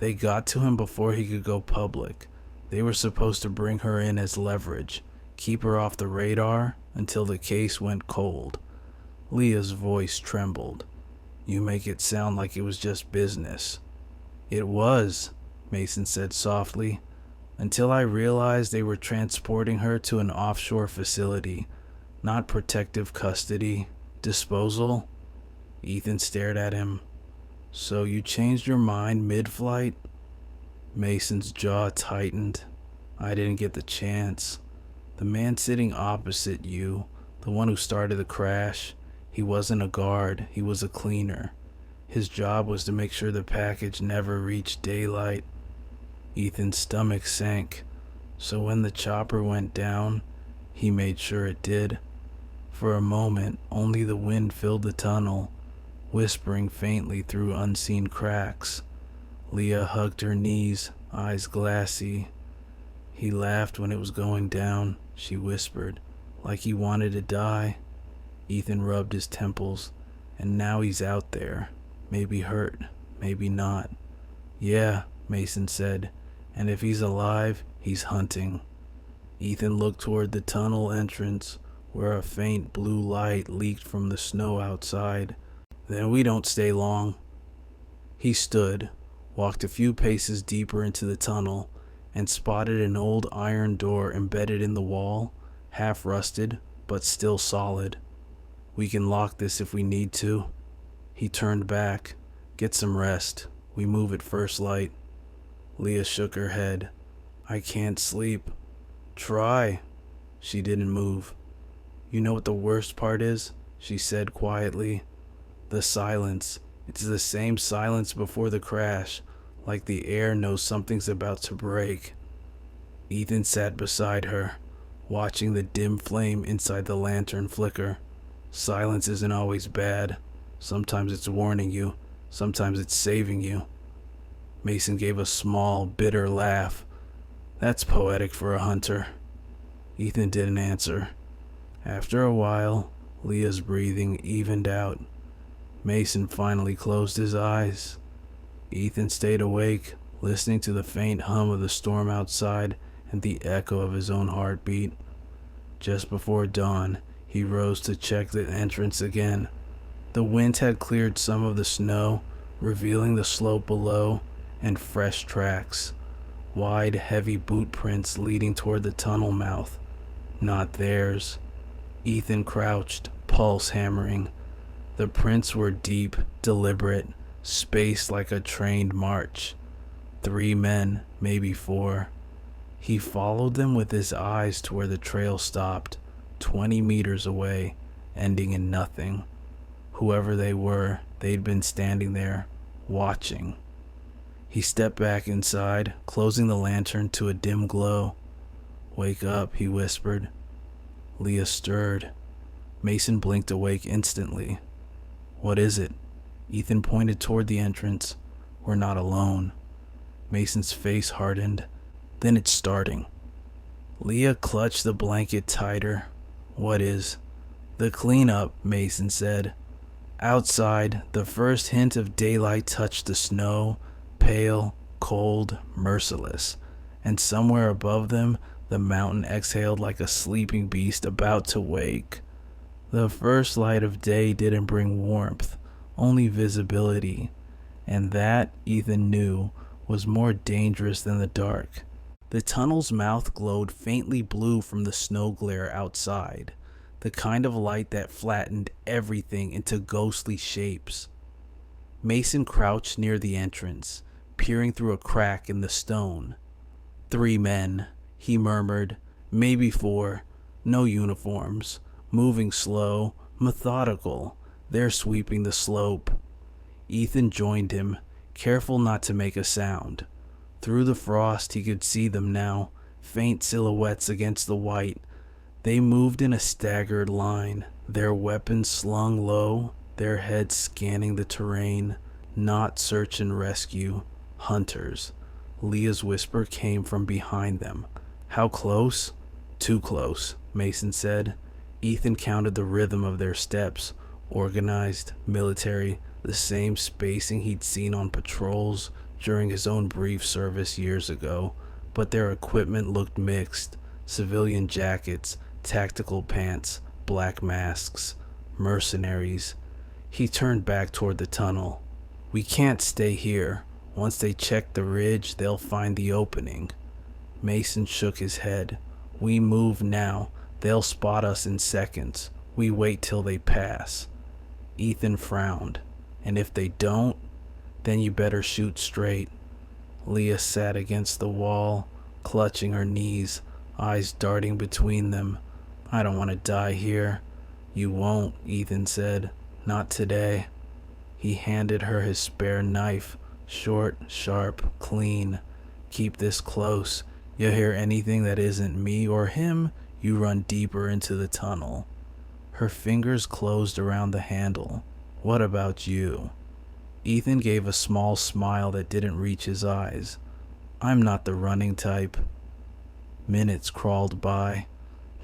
They got to him before he could go public. They were supposed to bring her in as leverage, keep her off the radar until the case went cold. Leah's voice trembled. You make it sound like it was just business. It was, Mason said softly, until I realized they were transporting her to an offshore facility, not protective custody. Disposal? Ethan stared at him. So you changed your mind mid-flight? Mason's jaw tightened. I didn't get the chance. The man sitting opposite you, the one who started the crash, he wasn't a guard, he was a cleaner. His job was to make sure the package never reached daylight. Ethan's stomach sank. So when the chopper went down, he made sure it did. For a moment, only the wind filled the tunnel, whispering faintly through unseen cracks. Leah hugged her knees, eyes glassy. He laughed when it was going down, she whispered, like he wanted to die. Ethan rubbed his temples, and now he's out there. Maybe hurt, maybe not. Yeah, Mason said, and if he's alive, he's hunting. Ethan looked toward the tunnel entrance, where a faint blue light leaked from the snow outside. Then we don't stay long. He stood, walked a few paces deeper into the tunnel, and spotted an old iron door embedded in the wall, half rusted, but still solid. We can lock this if we need to. He turned back. Get some rest. We move at first light. Leah shook her head. I can't sleep. Try. She didn't move. You know what the worst part is? She said quietly. The silence. It's the same silence before the crash, like the air knows something's about to break. Ethan sat beside her, watching the dim flame inside the lantern flicker. Silence isn't always bad. Sometimes it's warning you. Sometimes it's saving you. Mason gave a small, bitter laugh. That's poetic for a hunter. Ethan didn't answer. After a while, Leah's breathing evened out. Mason finally closed his eyes. Ethan stayed awake, listening to the faint hum of the storm outside and the echo of his own heartbeat. Just before dawn, he rose to check the entrance again. The wind had cleared some of the snow, revealing the slope below and fresh tracks. Wide, heavy boot prints leading toward the tunnel mouth. Not theirs. Ethan crouched, pulse hammering. The prints were deep, deliberate, spaced like a trained march. 3 men, maybe 4. He followed them with his eyes to where the trail stopped, 20 meters away, ending in nothing. Whoever they were, they'd been standing there, watching. He stepped back inside, closing the lantern to a dim glow. Wake up, he whispered. Leah stirred. Mason blinked awake instantly. What is it? Ethan pointed toward the entrance. We're not alone. Mason's face hardened. Then it's starting. Leah clutched the blanket tighter. What is? The cleanup, Mason said. Outside, the first hint of daylight touched the snow, pale, cold, merciless. And somewhere above them, the mountain exhaled like a sleeping beast about to wake. The first light of day didn't bring warmth, only visibility. And that, Ethan knew, was more dangerous than the dark. The tunnel's mouth glowed faintly blue from the snow glare outside, the kind of light that flattened everything into ghostly shapes. Mason crouched near the entrance, peering through a crack in the stone. 3 men, he murmured, maybe 4, no uniforms, moving slow, methodical. They're sweeping the slope. Ethan joined him, careful not to make a sound. Through the frost he could see them now, faint silhouettes against the white. They moved in a staggered line, their weapons slung low, their heads scanning the terrain. Not search and rescue, hunters. Leah's whisper came from behind them. How close? Too close, Mason said. Ethan counted the rhythm of their steps, organized, military, the same spacing he'd seen on patrols during his own brief service years ago, but their equipment looked mixed. Civilian jackets, tactical pants, black masks, mercenaries. He turned back toward the tunnel. We can't stay here. Once they check the ridge, they'll find the opening. Mason shook his head. We move now. They'll spot us in seconds. We wait till they pass. Ethan frowned. And if they don't, then you better shoot straight. Leah sat against the wall, clutching her knees, eyes darting between them. I don't want to die here. You won't, Ethan said. Not today. He handed her his spare knife, short, sharp, clean. Keep this close. You hear anything that isn't me or him, you run deeper into the tunnel. Her fingers closed around the handle. What about you? Ethan gave a small smile that didn't reach his eyes. I'm not the running type. Minutes crawled by.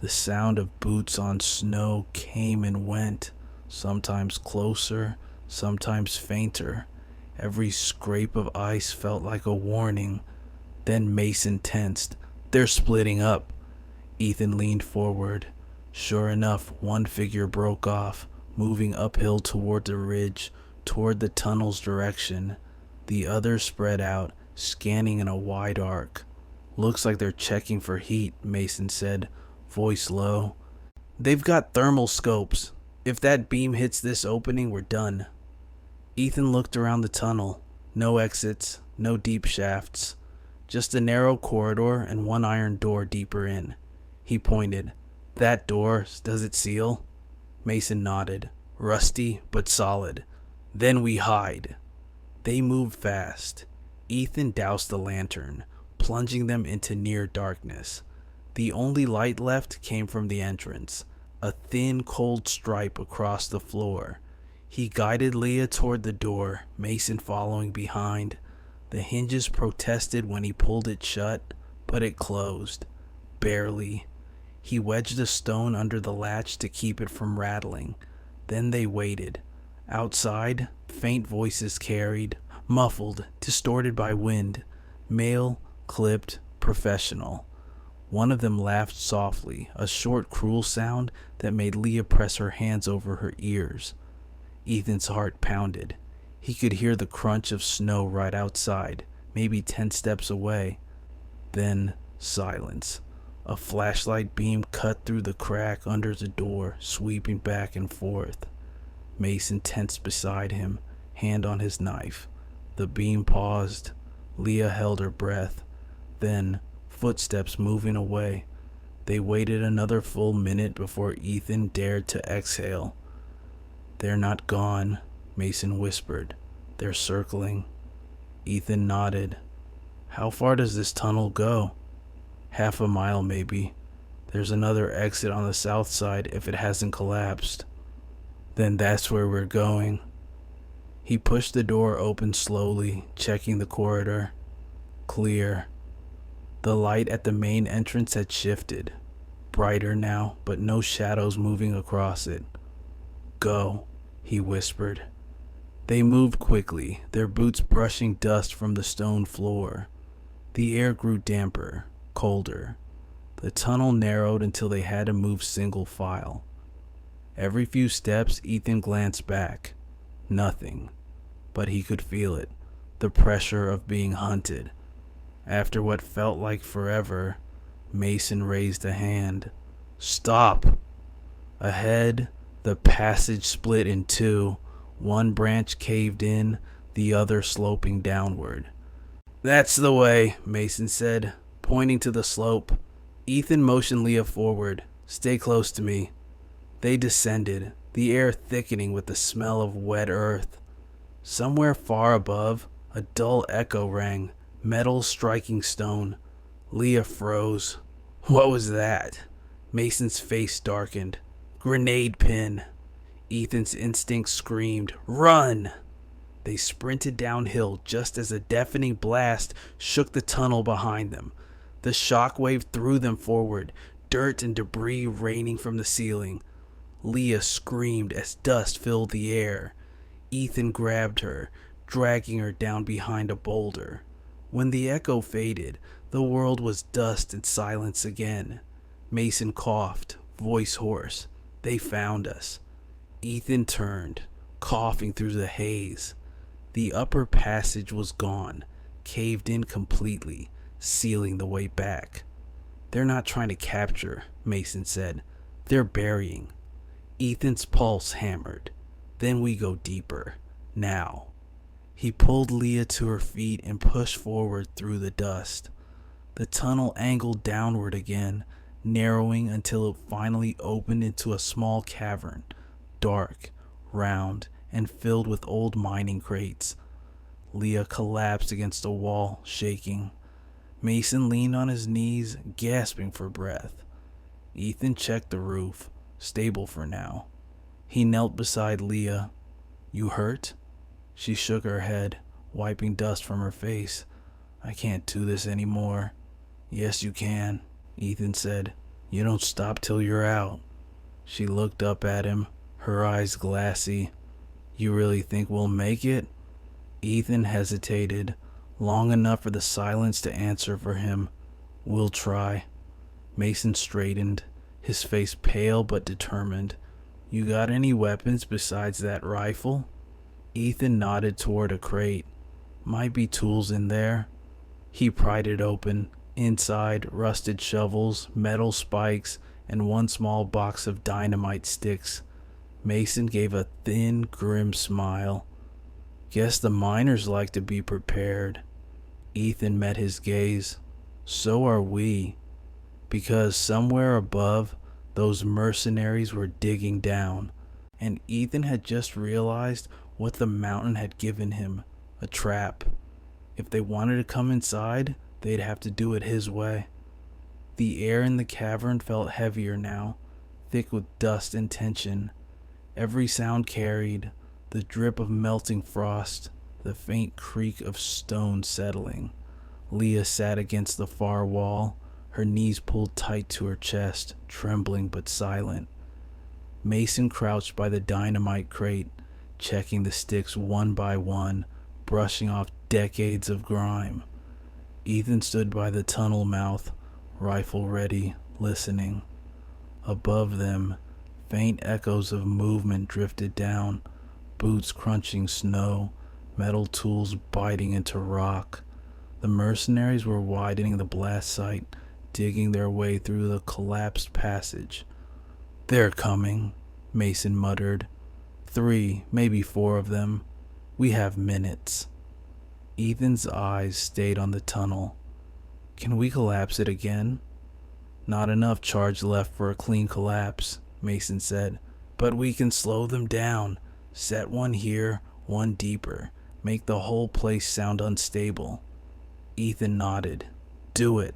The sound of boots on snow came and went, sometimes closer, sometimes fainter. Every scrape of ice felt like a warning. Then Mason tensed. They're splitting up. Ethan leaned forward. Sure enough, one figure broke off, moving uphill toward the ridge, toward the tunnel's direction. The others spread out, scanning in a wide arc. Looks like they're checking for heat, Mason said, voice low. They've got thermal scopes. If that beam hits this opening, we're done. Ethan looked around the tunnel. No exits, no deep shafts. Just a narrow corridor and one iron door deeper in. He pointed. That door, does it seal? Mason nodded. Rusty, but solid. Then we hide. They moved fast. Ethan doused the lantern, plunging them into near darkness. The only light left came from the entrance, a thin, cold stripe across the floor. He guided Leah toward the door, Mason following behind. The hinges protested when he pulled it shut, but it closed. Barely. He wedged a stone under the latch to keep it from rattling. Then they waited. Outside, faint voices carried, muffled, distorted by wind. Male, clipped, professional. One of them laughed softly, a short, cruel sound that made Leah press her hands over her ears. Ethan's heart pounded. He could hear the crunch of snow right outside, maybe 10 steps away. Then silence. A flashlight beam cut through the crack under the door, sweeping back and forth. Mason tensed beside him, hand on his knife. The beam paused. Leah held her breath. Then, footsteps moving away. They waited another full minute before Ethan dared to exhale. They're not gone, Mason whispered. They're circling. Ethan nodded. How far does this tunnel go? Half a mile, maybe. There's another exit on the south side if it hasn't collapsed. Then that's where we're going. He pushed the door open slowly, checking the corridor. Clear. The light at the main entrance had shifted. Brighter now, but no shadows moving across it. Go, he whispered. They moved quickly, their boots brushing dust from the stone floor. The air grew damper, colder. The tunnel narrowed until they had to move single file. Every few steps, Ethan glanced back. Nothing. But he could feel it, the pressure of being hunted. After what felt like forever, Mason raised a hand. Stop! Ahead, the passage split in two. One branch caved in, the other sloping downward. That's the way, Mason said, pointing to the slope. Ethan motioned Leah forward. Stay close to me. They descended, the air thickening with the smell of wet earth. Somewhere far above, a dull echo rang, metal striking stone. Leah froze. What was that? Mason's face darkened. Grenade pin. Ethan's instinct screamed, Run! They sprinted downhill just as a deafening blast shook the tunnel behind them. The shockwave threw them forward, dirt and debris raining from the ceiling. Leah screamed as dust filled the air. Ethan grabbed her, dragging her down behind a boulder. When the echo faded, the world was dust and silence again. Mason coughed, voice hoarse. They found us. Ethan turned, coughing through the haze. The upper passage was gone, caved in completely, sealing the way back. They're not trying to capture, Mason said. They're burying. Ethan's pulse hammered. Then we go deeper. Now. He pulled Leah to her feet and pushed forward through the dust. The tunnel angled downward again, narrowing until it finally opened into a small cavern, dark, round, and filled with old mining crates. Leah collapsed against a wall, shaking. Mason leaned on his knees, gasping for breath. Ethan checked the roof, stable for now. He knelt beside Leah. "You hurt?" She shook her head, wiping dust from her face. "I can't do this anymore." "Yes, you can," Ethan said. "You don't stop till you're out." She looked up at him, her eyes glassy. "You really think we'll make it?" Ethan hesitated, long enough for the silence to answer for him. "We'll try." Mason straightened, his face pale but determined. "You got any weapons besides that rifle?" Ethan nodded toward a crate. "Might be tools in there." He pried it open. Inside, rusted shovels, metal spikes, and one small box of dynamite sticks. Mason gave a thin, grim smile. "Guess the miners like to be prepared." Ethan met his gaze. "So are we." Because somewhere above, those mercenaries were digging down, and Ethan had just realized what the mountain had given him, a trap. If they wanted to come inside, they'd have to do it his way. The air in the cavern felt heavier now, thick with dust and tension. Every sound carried, the drip of melting frost, the faint creak of stone settling. Leah sat against the far wall, her knees pulled tight to her chest, trembling but silent. Mason crouched by the dynamite crate, checking the sticks one by one, brushing off decades of grime. Ethan stood by the tunnel mouth, rifle ready, listening. Above them, faint echoes of movement drifted down, boots crunching snow, metal tools biting into rock. The mercenaries were widening the blast site, digging their way through the collapsed passage. "They're coming," Mason muttered. 3, maybe 4 of them. We have minutes." Ethan's eyes stayed on the tunnel. "Can we collapse it again?" "Not enough charge left for a clean collapse," Mason said. "But we can slow them down. Set one here, one deeper. Make the whole place sound unstable." Ethan nodded. "Do it."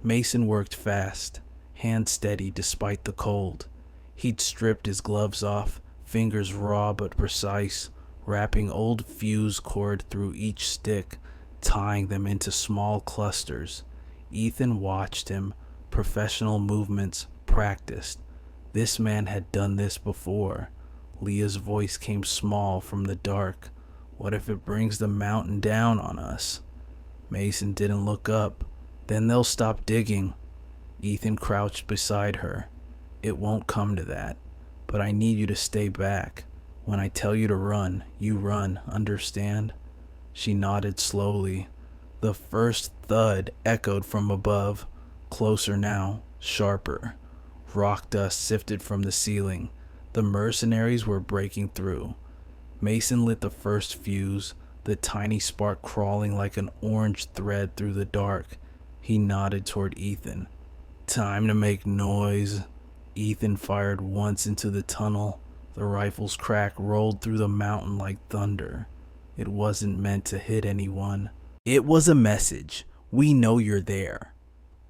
Mason worked fast, hands steady despite the cold. He'd stripped his gloves off, fingers raw but precise, wrapping old fuse cord through each stick, tying them into small clusters. Ethan watched him, professional movements, practiced. This man had done this before. Leah's voice came small from the dark. "What if it brings the mountain down on us?" Mason didn't look up. "Then they'll stop digging." Ethan crouched beside her. "It won't come to that, but I need you to stay back. When I tell you to run, you run, understand?" She nodded slowly. The first thud echoed from above, closer now, sharper. Rock dust sifted from the ceiling. The mercenaries were breaking through. Mason lit the first fuse, the tiny spark crawling like an orange thread through the dark. He nodded toward Ethan. "Time to make noise." Ethan fired once into the tunnel. The rifle's crack rolled through the mountain like thunder. It wasn't meant to hit anyone. It was a message. "We know you're there."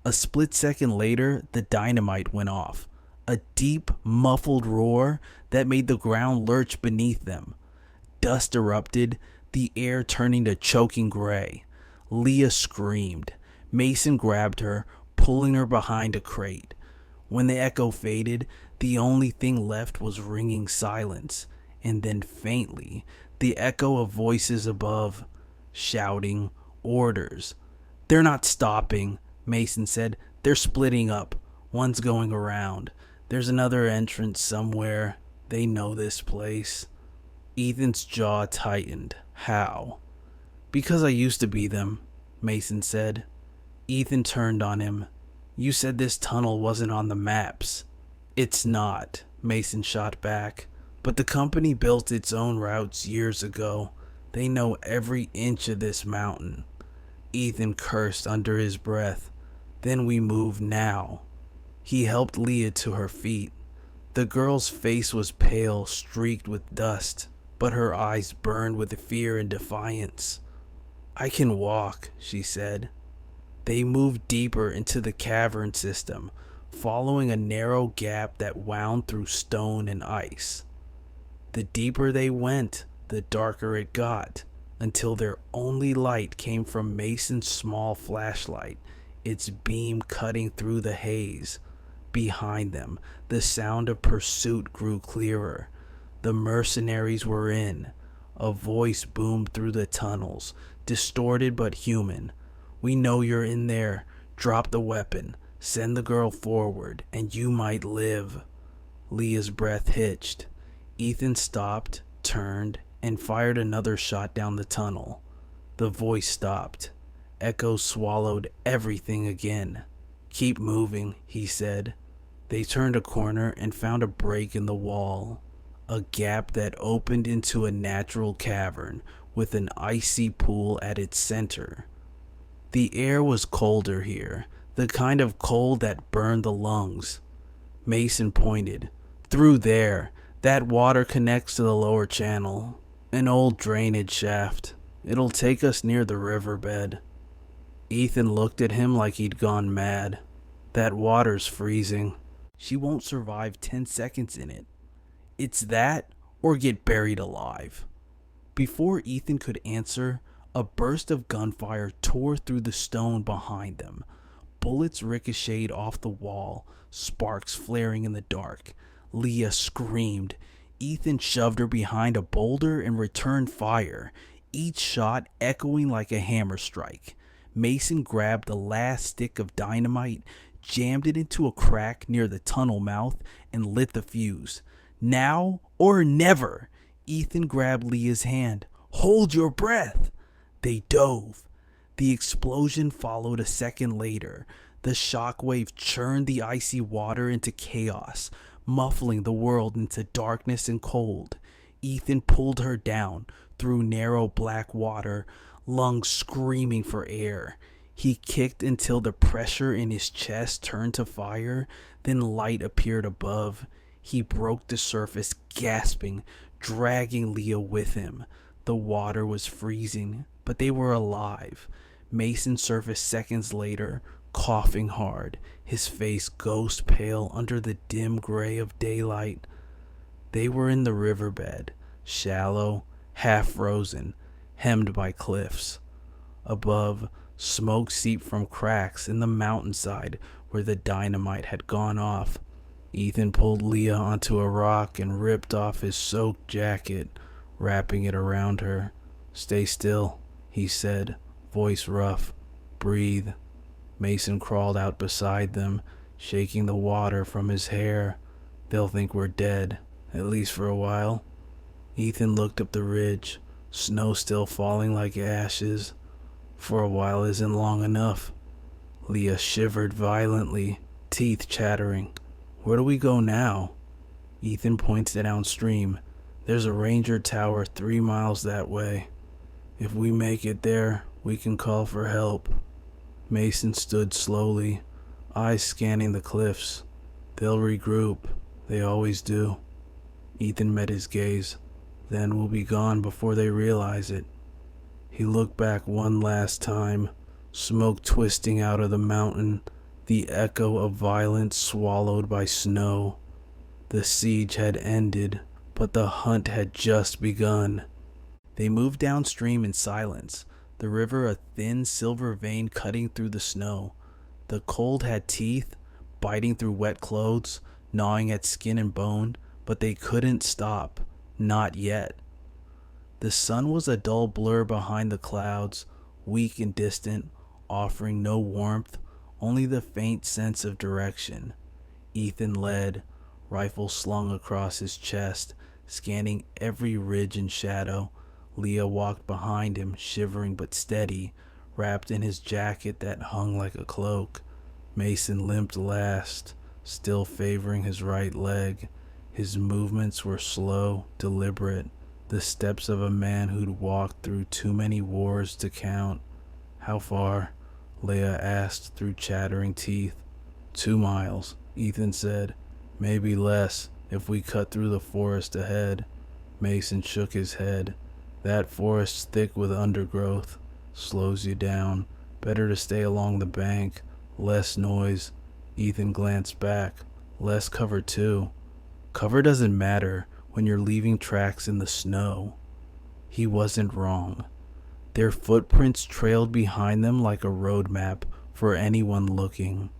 A split second later, the dynamite went off. A deep, muffled roar that made the ground lurch beneath them. Dust erupted, the air turning to choking gray. Leah screamed. Mason grabbed her, pulling her behind a crate. When the echo faded, the only thing left was ringing silence, and then faintly, the echo of voices above, shouting orders. "They're not stopping," Mason said. "They're splitting up. One's going around. There's another entrance somewhere. They know this place." Ethan's jaw tightened. "How?" "Because I used to be them," Mason said. Ethan turned on him. You said this tunnel wasn't on the maps. It's not, Mason shot back. But the company built its own routes years ago. They know every inch of this mountain. Ethan cursed under his breath. Then we move now. He helped Leah to her feet. The girl's face was pale, streaked with dust, but her eyes burned with fear and defiance. I can walk, she said. They moved deeper into the cavern system, following a narrow gap that wound through stone and ice. The deeper they went, the darker it got, until their only light came from Mason's small flashlight, its beam cutting through the haze. Behind them, the sound of pursuit grew clearer. The mercenaries were in. A voice boomed through the tunnels, distorted but human. We know you're in there. Drop the weapon. Send the girl forward, and you might live. Leah's breath hitched. Ethan stopped, turned, and fired another shot down the tunnel. The voice stopped. Echo swallowed everything again. Keep moving, he said. They turned a corner and found a break in the wall, a gap that opened into a natural cavern with an icy pool at its center. The air was colder here, the kind of cold that burned the lungs. Mason pointed. Through there, that water connects to the lower channel, an old drainage shaft. It'll take us near the riverbed. Ethan looked at him like he'd gone mad. That water's freezing. She won't survive 10 seconds in it. It's that or get buried alive. Before Ethan could answer, a burst of gunfire tore through the stone behind them. Bullets ricocheted off the wall, sparks flaring in the dark. Leah screamed. Ethan shoved her behind a boulder and returned fire, each shot echoing like a hammer strike. Mason grabbed the last stick of dynamite, jammed it into a crack near the tunnel mouth, and lit the fuse. Now or never! Ethan grabbed Leah's hand. Hold your breath! They dove. The explosion followed a second later. The shockwave churned the icy water into chaos, muffling the world into darkness and cold. Ethan pulled her down through narrow black water, lungs screaming for air. He kicked until the pressure in his chest turned to fire, then light appeared above. He broke the surface, gasping, dragging Leah with him. The water was freezing, but they were alive. Mason surfaced seconds later, coughing hard, his face ghost pale under the dim gray of daylight. They were in the riverbed, shallow, half frozen, hemmed by cliffs. Above, smoke seeped from cracks in the mountainside where the dynamite had gone off. Ethan pulled Leah onto a rock and ripped off his soaked jacket, wrapping it around her. Stay still, he said, voice rough. Breathe. Mason crawled out beside them, shaking the water from his hair. They'll think we're dead, at least for a while. Ethan looked up the ridge, snow still falling like ashes. For a while isn't long enough. Leah shivered violently, teeth chattering. Where do we go now? Ethan pointed downstream. There's a ranger tower 3 miles that way. If we make it there, we can call for help. Mason stood slowly, eyes scanning the cliffs. They'll regroup. They always do. Ethan met his gaze. Then we'll be gone before they realize it. He looked back one last time, smoke twisting out of the mountain, the echo of violence swallowed by snow. The siege had ended, but the hunt had just begun. They moved downstream in silence, the river a thin silver vein cutting through the snow. The cold had teeth, biting through wet clothes, gnawing at skin and bone, but they couldn't stop, not yet. The sun was a dull blur behind the clouds, weak and distant, offering no warmth, only the faint sense of direction. Ethan led, rifle slung across his chest, scanning every ridge and shadow. Leah walked behind him, shivering but steady, wrapped in his jacket that hung like a cloak. Mason limped last, still favoring his right leg. His movements were slow, deliberate, the steps of a man who'd walked through too many wars to count. "How far?" Leah asked through chattering teeth. 2 miles, Ethan said. "Maybe less if we cut through the forest ahead." Mason shook his head. "That forest's thick with undergrowth. Slows you down. Better to stay along the bank. Less noise." Ethan glanced back. "Less cover too." "Cover doesn't matter when you're leaving tracks in the snow." He wasn't wrong. Their footprints trailed behind them like a road map for anyone looking.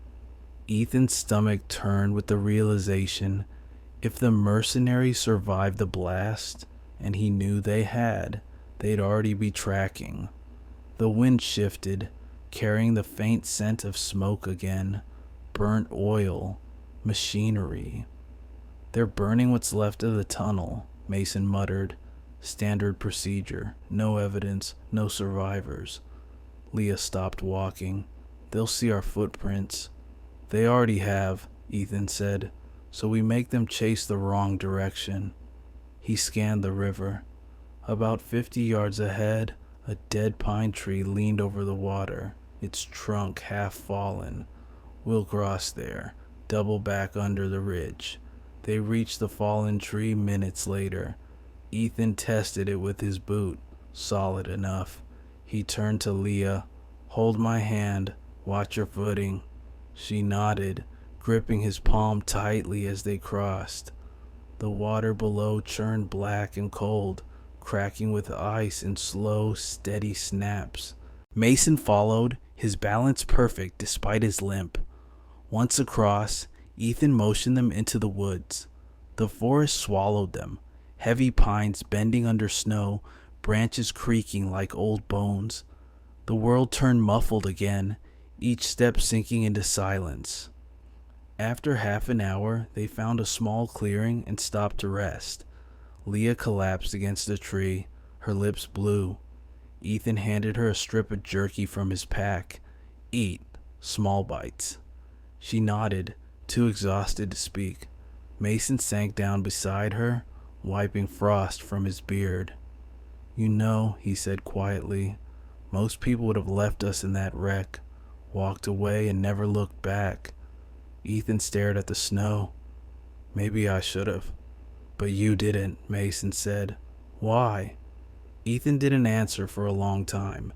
Ethan's stomach turned with the realization, if the mercenaries survived the blast, and he knew they had, they'd already be tracking. The wind shifted, carrying the faint scent of smoke again. Burnt oil. Machinery. "They're burning what's left of the tunnel," Mason muttered. "Standard procedure. No evidence, no survivors." Leah stopped walking. "They'll see our footprints." "They already have," Ethan said, "so we make them chase the wrong direction." He scanned the river. About 50 yards ahead, a dead pine tree leaned over the water, its trunk half fallen. "We'll cross there, double back under the ridge." They reached the fallen tree minutes later. Ethan tested it with his boot. Solid enough. He turned to Leah. "Hold my hand. Watch your footing." She nodded, gripping his palm tightly as they crossed. The water below churned black and cold, cracking with ice in slow, steady snaps. Mason followed, his balance perfect despite his limp. Once across, Ethan motioned them into the woods. The forest swallowed them, heavy pines bending under snow, branches creaking like old bones. The world turned muffled again, each step sinking into silence. After half an hour, they found a small clearing and stopped to rest. Leah collapsed against a tree, her lips blue. Ethan handed her a strip of jerky from his pack. "Eat, small bites." She nodded, too exhausted to speak. Mason sank down beside her, wiping frost from his beard. "You know," he said quietly, "most people would have left us in that wreck, walked away and never looked back." Ethan stared at the snow. "Maybe I should have." "But you didn't," Mason said. "Why?" Ethan didn't answer for a long time.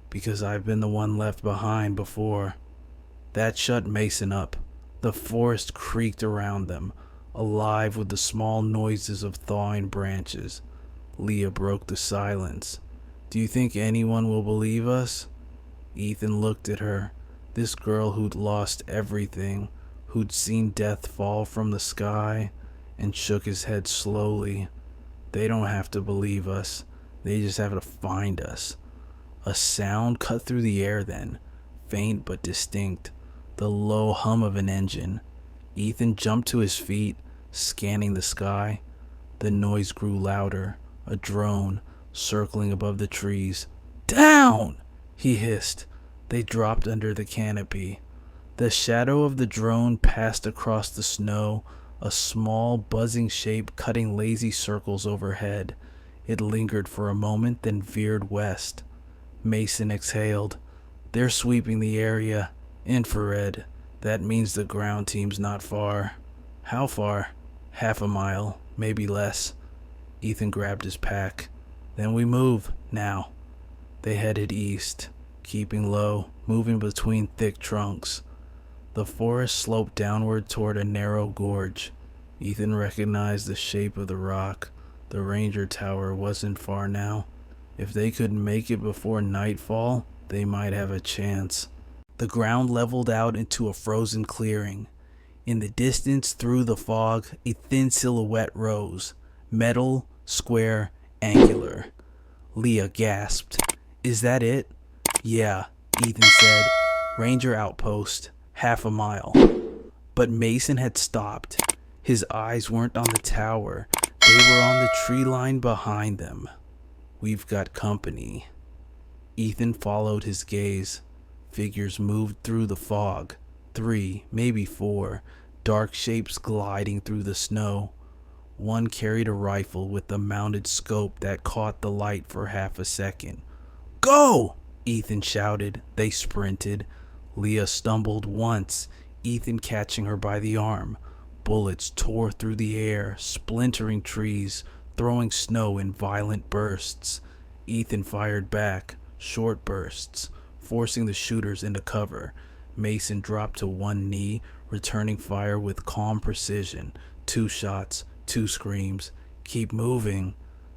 "Because I've been the one left behind before." That shut Mason up. The forest creaked around them, alive with the small noises of thawing branches. Leah broke the silence. "Do you think anyone will believe us?" Ethan looked at her, this girl who'd lost everything, who'd seen death fall from the sky, and shook his head slowly. "They don't have to believe us. They just have to find us." A sound cut through the air then, faint but distinct, the low hum of an engine. Ethan jumped to his feet, scanning the sky. The noise grew louder, a drone, circling above the trees. "Down!" he hissed. They dropped under the canopy. The shadow of the drone passed across the snow, a small, buzzing shape cutting lazy circles overhead. It lingered for a moment, then veered west. Mason exhaled. "They're sweeping the area. Infrared. That means the ground team's not far." "How far?" "Half a mile, maybe less." Ethan grabbed his pack. "Then we move, now." They headed east, keeping low, moving between thick trunks. The forest sloped downward toward a narrow gorge. Ethan recognized the shape of the rock. The ranger tower wasn't far now. If they could make it before nightfall, they might have a chance. The ground leveled out into a frozen clearing. In the distance, through the fog, a thin silhouette rose. Metal, square, angular. Leah gasped. "Is that it?" "Yeah," Ethan said. "Ranger outpost. Half a mile." But Mason had stopped. His eyes weren't on the tower. They were on the tree line behind them. "We've got company." Ethan followed his gaze. Figures moved through the fog. 3, maybe 4, dark shapes gliding through the snow. One carried a rifle with a mounted scope that caught the light for half a second. "Go!" Ethan shouted. They sprinted. Leah stumbled once, Ethan catching her by the arm. Bullets tore through the air, splintering trees, throwing snow in violent bursts. Ethan fired back, short bursts, forcing the shooters into cover. Mason dropped to one knee, returning fire with calm precision. 2 shots, 2 screams. Keep moving.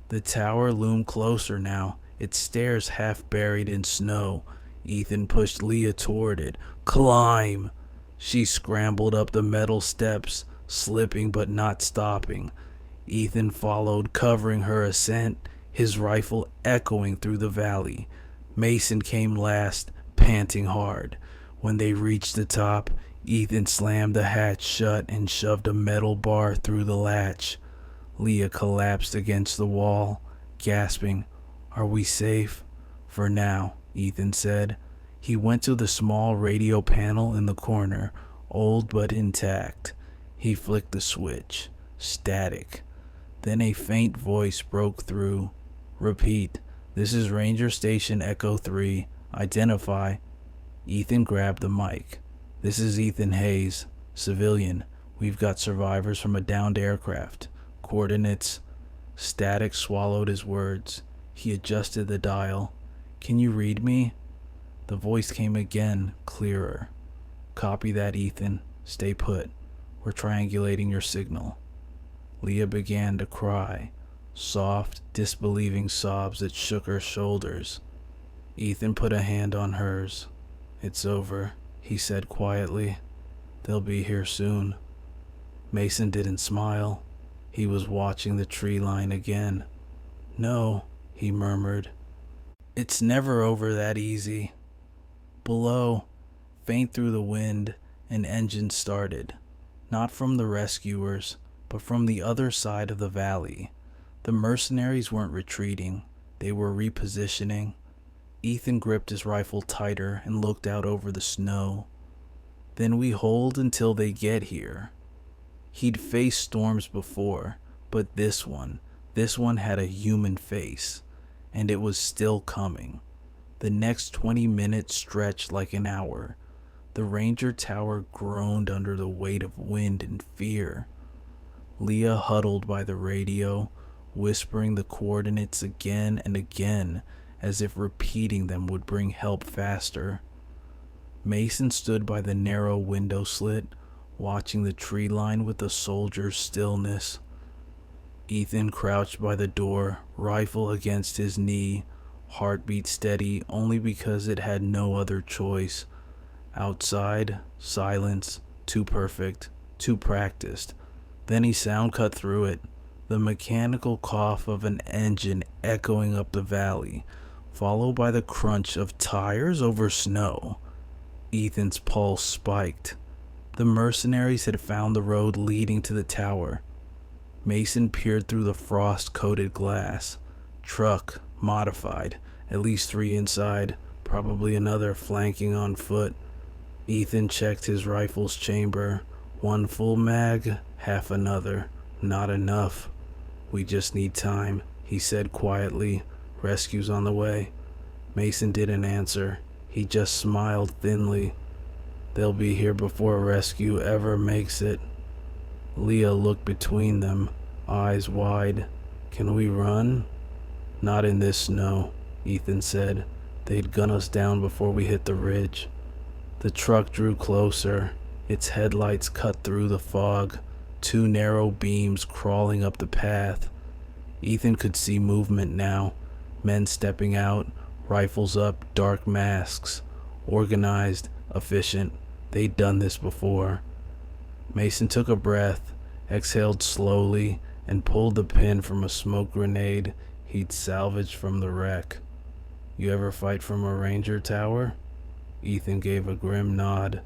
The tower loomed closer now, its stairs half buried in snow. Ethan pushed Leah toward it. "Climb!" She scrambled up the metal steps, slipping but not stopping. Ethan followed, covering her ascent, his rifle echoing through the valley. Mason came last, panting hard. When they reached the top, Ethan slammed the hatch shut and shoved a metal bar through the latch. Leah collapsed against the wall, gasping. "Are we safe?" "For now," Ethan said. He went to the small radio panel in the corner, old but intact. He flicked the switch. Static. Then a faint voice broke through. "Repeat. This is Ranger Station Echo 3. Identify." Ethan grabbed the mic. "This is Ethan Hayes, civilian. We've got survivors from a downed aircraft. Coordinates." Static swallowed his words. He adjusted the dial. "Can you read me?" The voice came again, clearer. "Copy that, Ethan. Stay put. We're triangulating your signal." Leah began to cry, soft, disbelieving sobs that shook her shoulders. Ethan put a hand on hers. "It's over," he said quietly. "They'll be here soon." Mason didn't smile. He was watching the tree line again. "No," he murmured. "It's never over that easy." Below, faint through the wind, an engine started. Not from the rescuers, but from the other side of the valley. The mercenaries weren't retreating. They were repositioning. Ethan gripped his rifle tighter and looked out over the snow. "Then we hold until they get here." He'd faced storms before, but this one had a human face, and it was still coming. The next 20 minutes stretched like an hour. The Ranger Tower groaned under the weight of wind and fear. Leah huddled by the radio, whispering the coordinates again and again, as if repeating them would bring help faster. Mason stood by the narrow window slit, watching the tree line with a soldier's stillness. Ethan crouched by the door, rifle against his knee, heartbeat steady only because it had no other choice. Outside, silence, too perfect, too practiced. Then a sound cut through it, the mechanical cough of an engine echoing up the valley, followed by the crunch of tires over snow. Ethan's pulse spiked. The mercenaries had found the road leading to the tower. Mason peered through the frost-coated glass. Truck, modified, at least 3 inside, probably another flanking on foot. Ethan checked his rifle's chamber. 1 full mag, half another. Not enough. "We just need time," he said quietly. "Rescue's on the way." Mason didn't answer. He just smiled thinly. "They'll be here before rescue ever makes it." Leah looked between them, eyes wide. "Can we run?" "Not in this snow," Ethan said. "They'd gun us down before we hit the ridge." The truck drew closer. Its headlights cut through the fog, 2 narrow beams crawling up the path. Ethan could see movement now. Men stepping out, rifles up, dark masks. Organized, efficient. They'd done this before. Mason took a breath, exhaled slowly, and pulled the pin from a smoke grenade he'd salvaged from the wreck. "You ever fight from a Ranger tower?" Ethan gave a grim nod.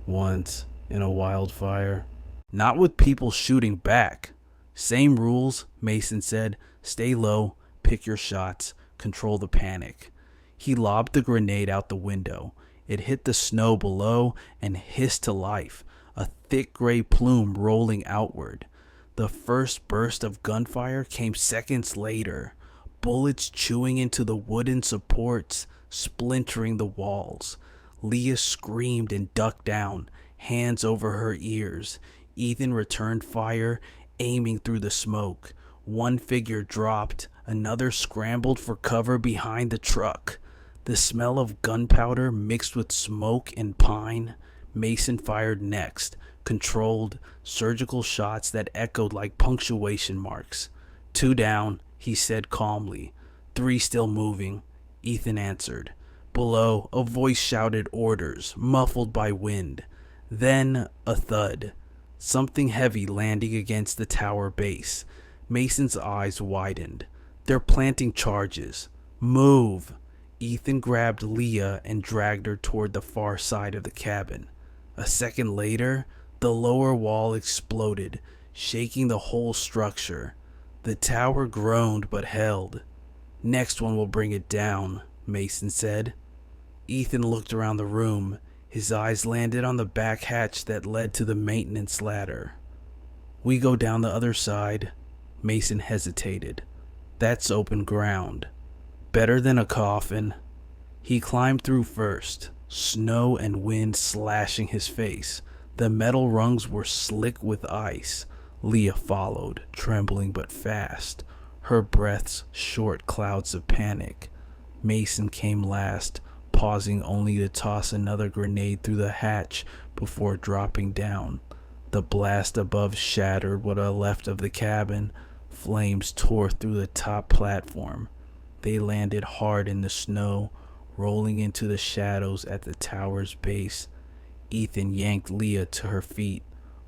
"Once, in a wildfire." "Not with people shooting back." "Same rules," Mason said. "Stay low, pick your shots, control the panic." He lobbed the grenade out the window. It hit the snow below and hissed to life, a thick gray plume rolling outward. The first burst of gunfire came seconds later, bullets chewing into the wooden supports, splintering the walls. Leah screamed and ducked down, hands over her ears. Ethan returned fire, aiming through the smoke. One figure dropped, another scrambled for cover behind the truck. The smell of gunpowder mixed with smoke and pine. Mason fired next, controlled, surgical shots that echoed like punctuation marks. 2 down, he said calmly. 3 still moving, Ethan answered. Below, a voice shouted orders, muffled by wind. Then a thud. Something heavy landing against the tower base. Mason's eyes widened. They're planting charges. Move! Ethan grabbed Leah and dragged her toward the far side of the cabin. A second later, the lower wall exploded, shaking the whole structure. The tower groaned but held. Next one will bring it down, Mason said. Ethan looked around the room. His eyes landed on the back hatch that led to the maintenance ladder. We go down the other side. Mason hesitated. That's open ground. Better than a coffin. He climbed through first, snow and wind slashing his face. The metal rungs were slick with ice. Leah followed, trembling but fast, her breaths short clouds of panic. Mason came last, pausing only to toss another grenade through the hatch before dropping down. The blast above shattered what was left of the cabin. Flames tore through the top platform. They landed hard in the snow, rolling into the shadows at the tower's base. Ethan yanked Leah to her feet.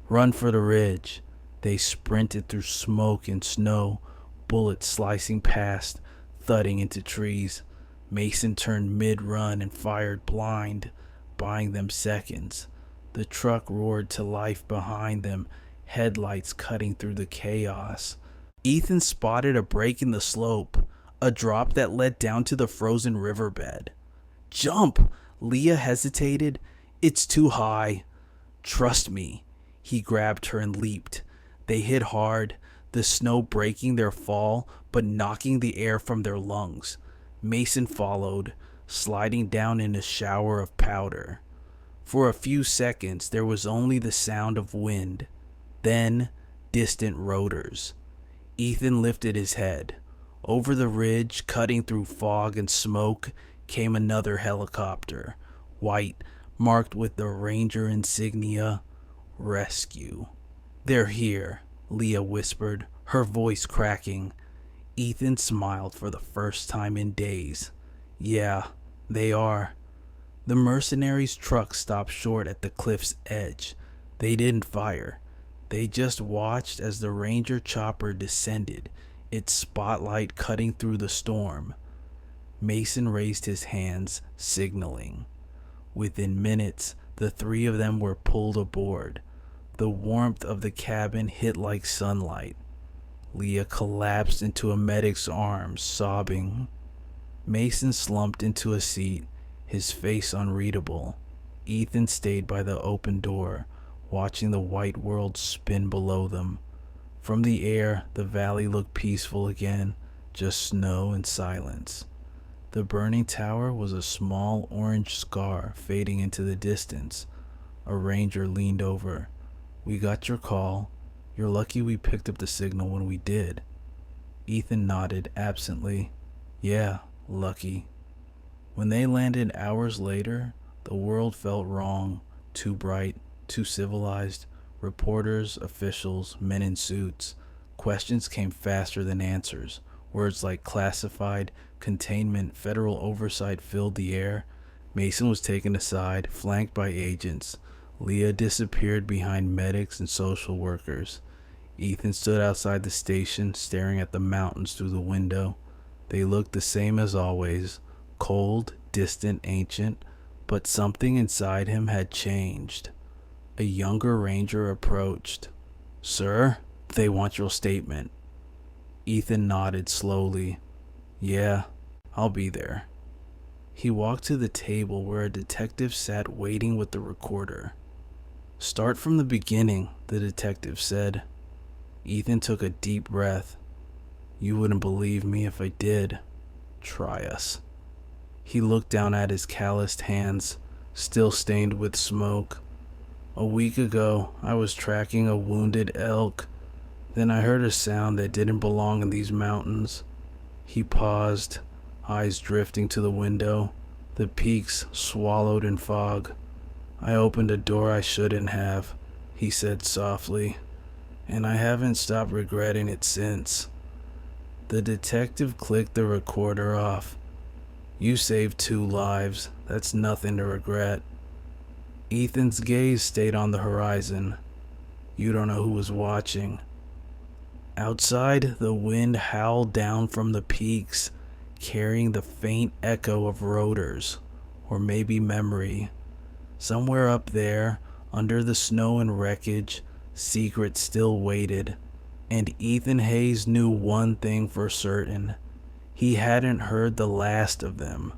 Run for the ridge. They sprinted through smoke and snow, bullets slicing past, thudding into trees. Mason turned mid-run and fired blind, buying them seconds. The truck roared to life behind them, headlights cutting through the chaos. Ethan spotted a break in the slope, a drop that led down to the frozen riverbed. Jump! Leah hesitated. It's too high. Trust me. He grabbed her and leaped. They hit hard, the snow breaking their fall but knocking the air from their lungs. Mason followed, sliding down in a shower of powder. For a few seconds there was only the sound of wind, then distant rotors. Ethan lifted his head. Over the ridge, cutting through fog and smoke, came another helicopter, white, marked with the Ranger insignia, Rescue. They're here, Leah whispered, her voice cracking. Ethan smiled for the first time in days. Yeah, they are. The mercenaries' truck stopped short at the cliff's edge. They didn't fire. They just watched as the Ranger chopper descended, its spotlight cutting through the storm. Mason raised his hands, signaling. Within minutes, the 3 of them were pulled aboard. The warmth of the cabin hit like sunlight. Leah collapsed into a medic's arms, sobbing. Mason slumped into a seat, his face unreadable. Ethan stayed by the open door, watching the white world spin below them. From the air, the valley looked peaceful again, just snow and silence. The burning tower was a small orange scar fading into the distance. A ranger leaned over. We got your call. You're lucky we picked up the signal when we did. Ethan nodded absently. Yeah, lucky. When they landed hours later, the world felt wrong, too bright, too civilized. Reporters, officials, men in suits. Questions came faster than answers. Words like classified, containment, federal oversight filled the air. Mason was taken aside, flanked by agents. Leah disappeared behind medics and social workers. Ethan stood outside the station, staring at the mountains through the window. They looked the same as always, cold, distant, ancient, but something inside him had changed. A younger ranger approached. Sir, they want your statement. Ethan nodded slowly. Yeah, I'll be there. He walked to the table where a detective sat waiting with the recorder. "Start from the beginning," the detective said. Ethan took a deep breath. "You wouldn't believe me if I did. Try us." He looked down at his calloused hands, still stained with smoke. "A week ago, I was tracking a wounded elk. Then I heard a sound that didn't belong in these mountains." He paused, eyes drifting to the window, the peaks swallowed in fog. "I opened a door I shouldn't have," he said softly, "and I haven't stopped regretting it since." The detective clicked the recorder off. "You saved 2 lives. That's nothing to regret." Ethan's gaze stayed on the horizon. "You don't know who was watching." Outside, the wind howled down from the peaks, carrying the faint echo of rotors, or maybe memory. Somewhere up there, under the snow and wreckage, secrets still waited, and Ethan Hayes knew one thing for certain. He hadn't heard the last of them.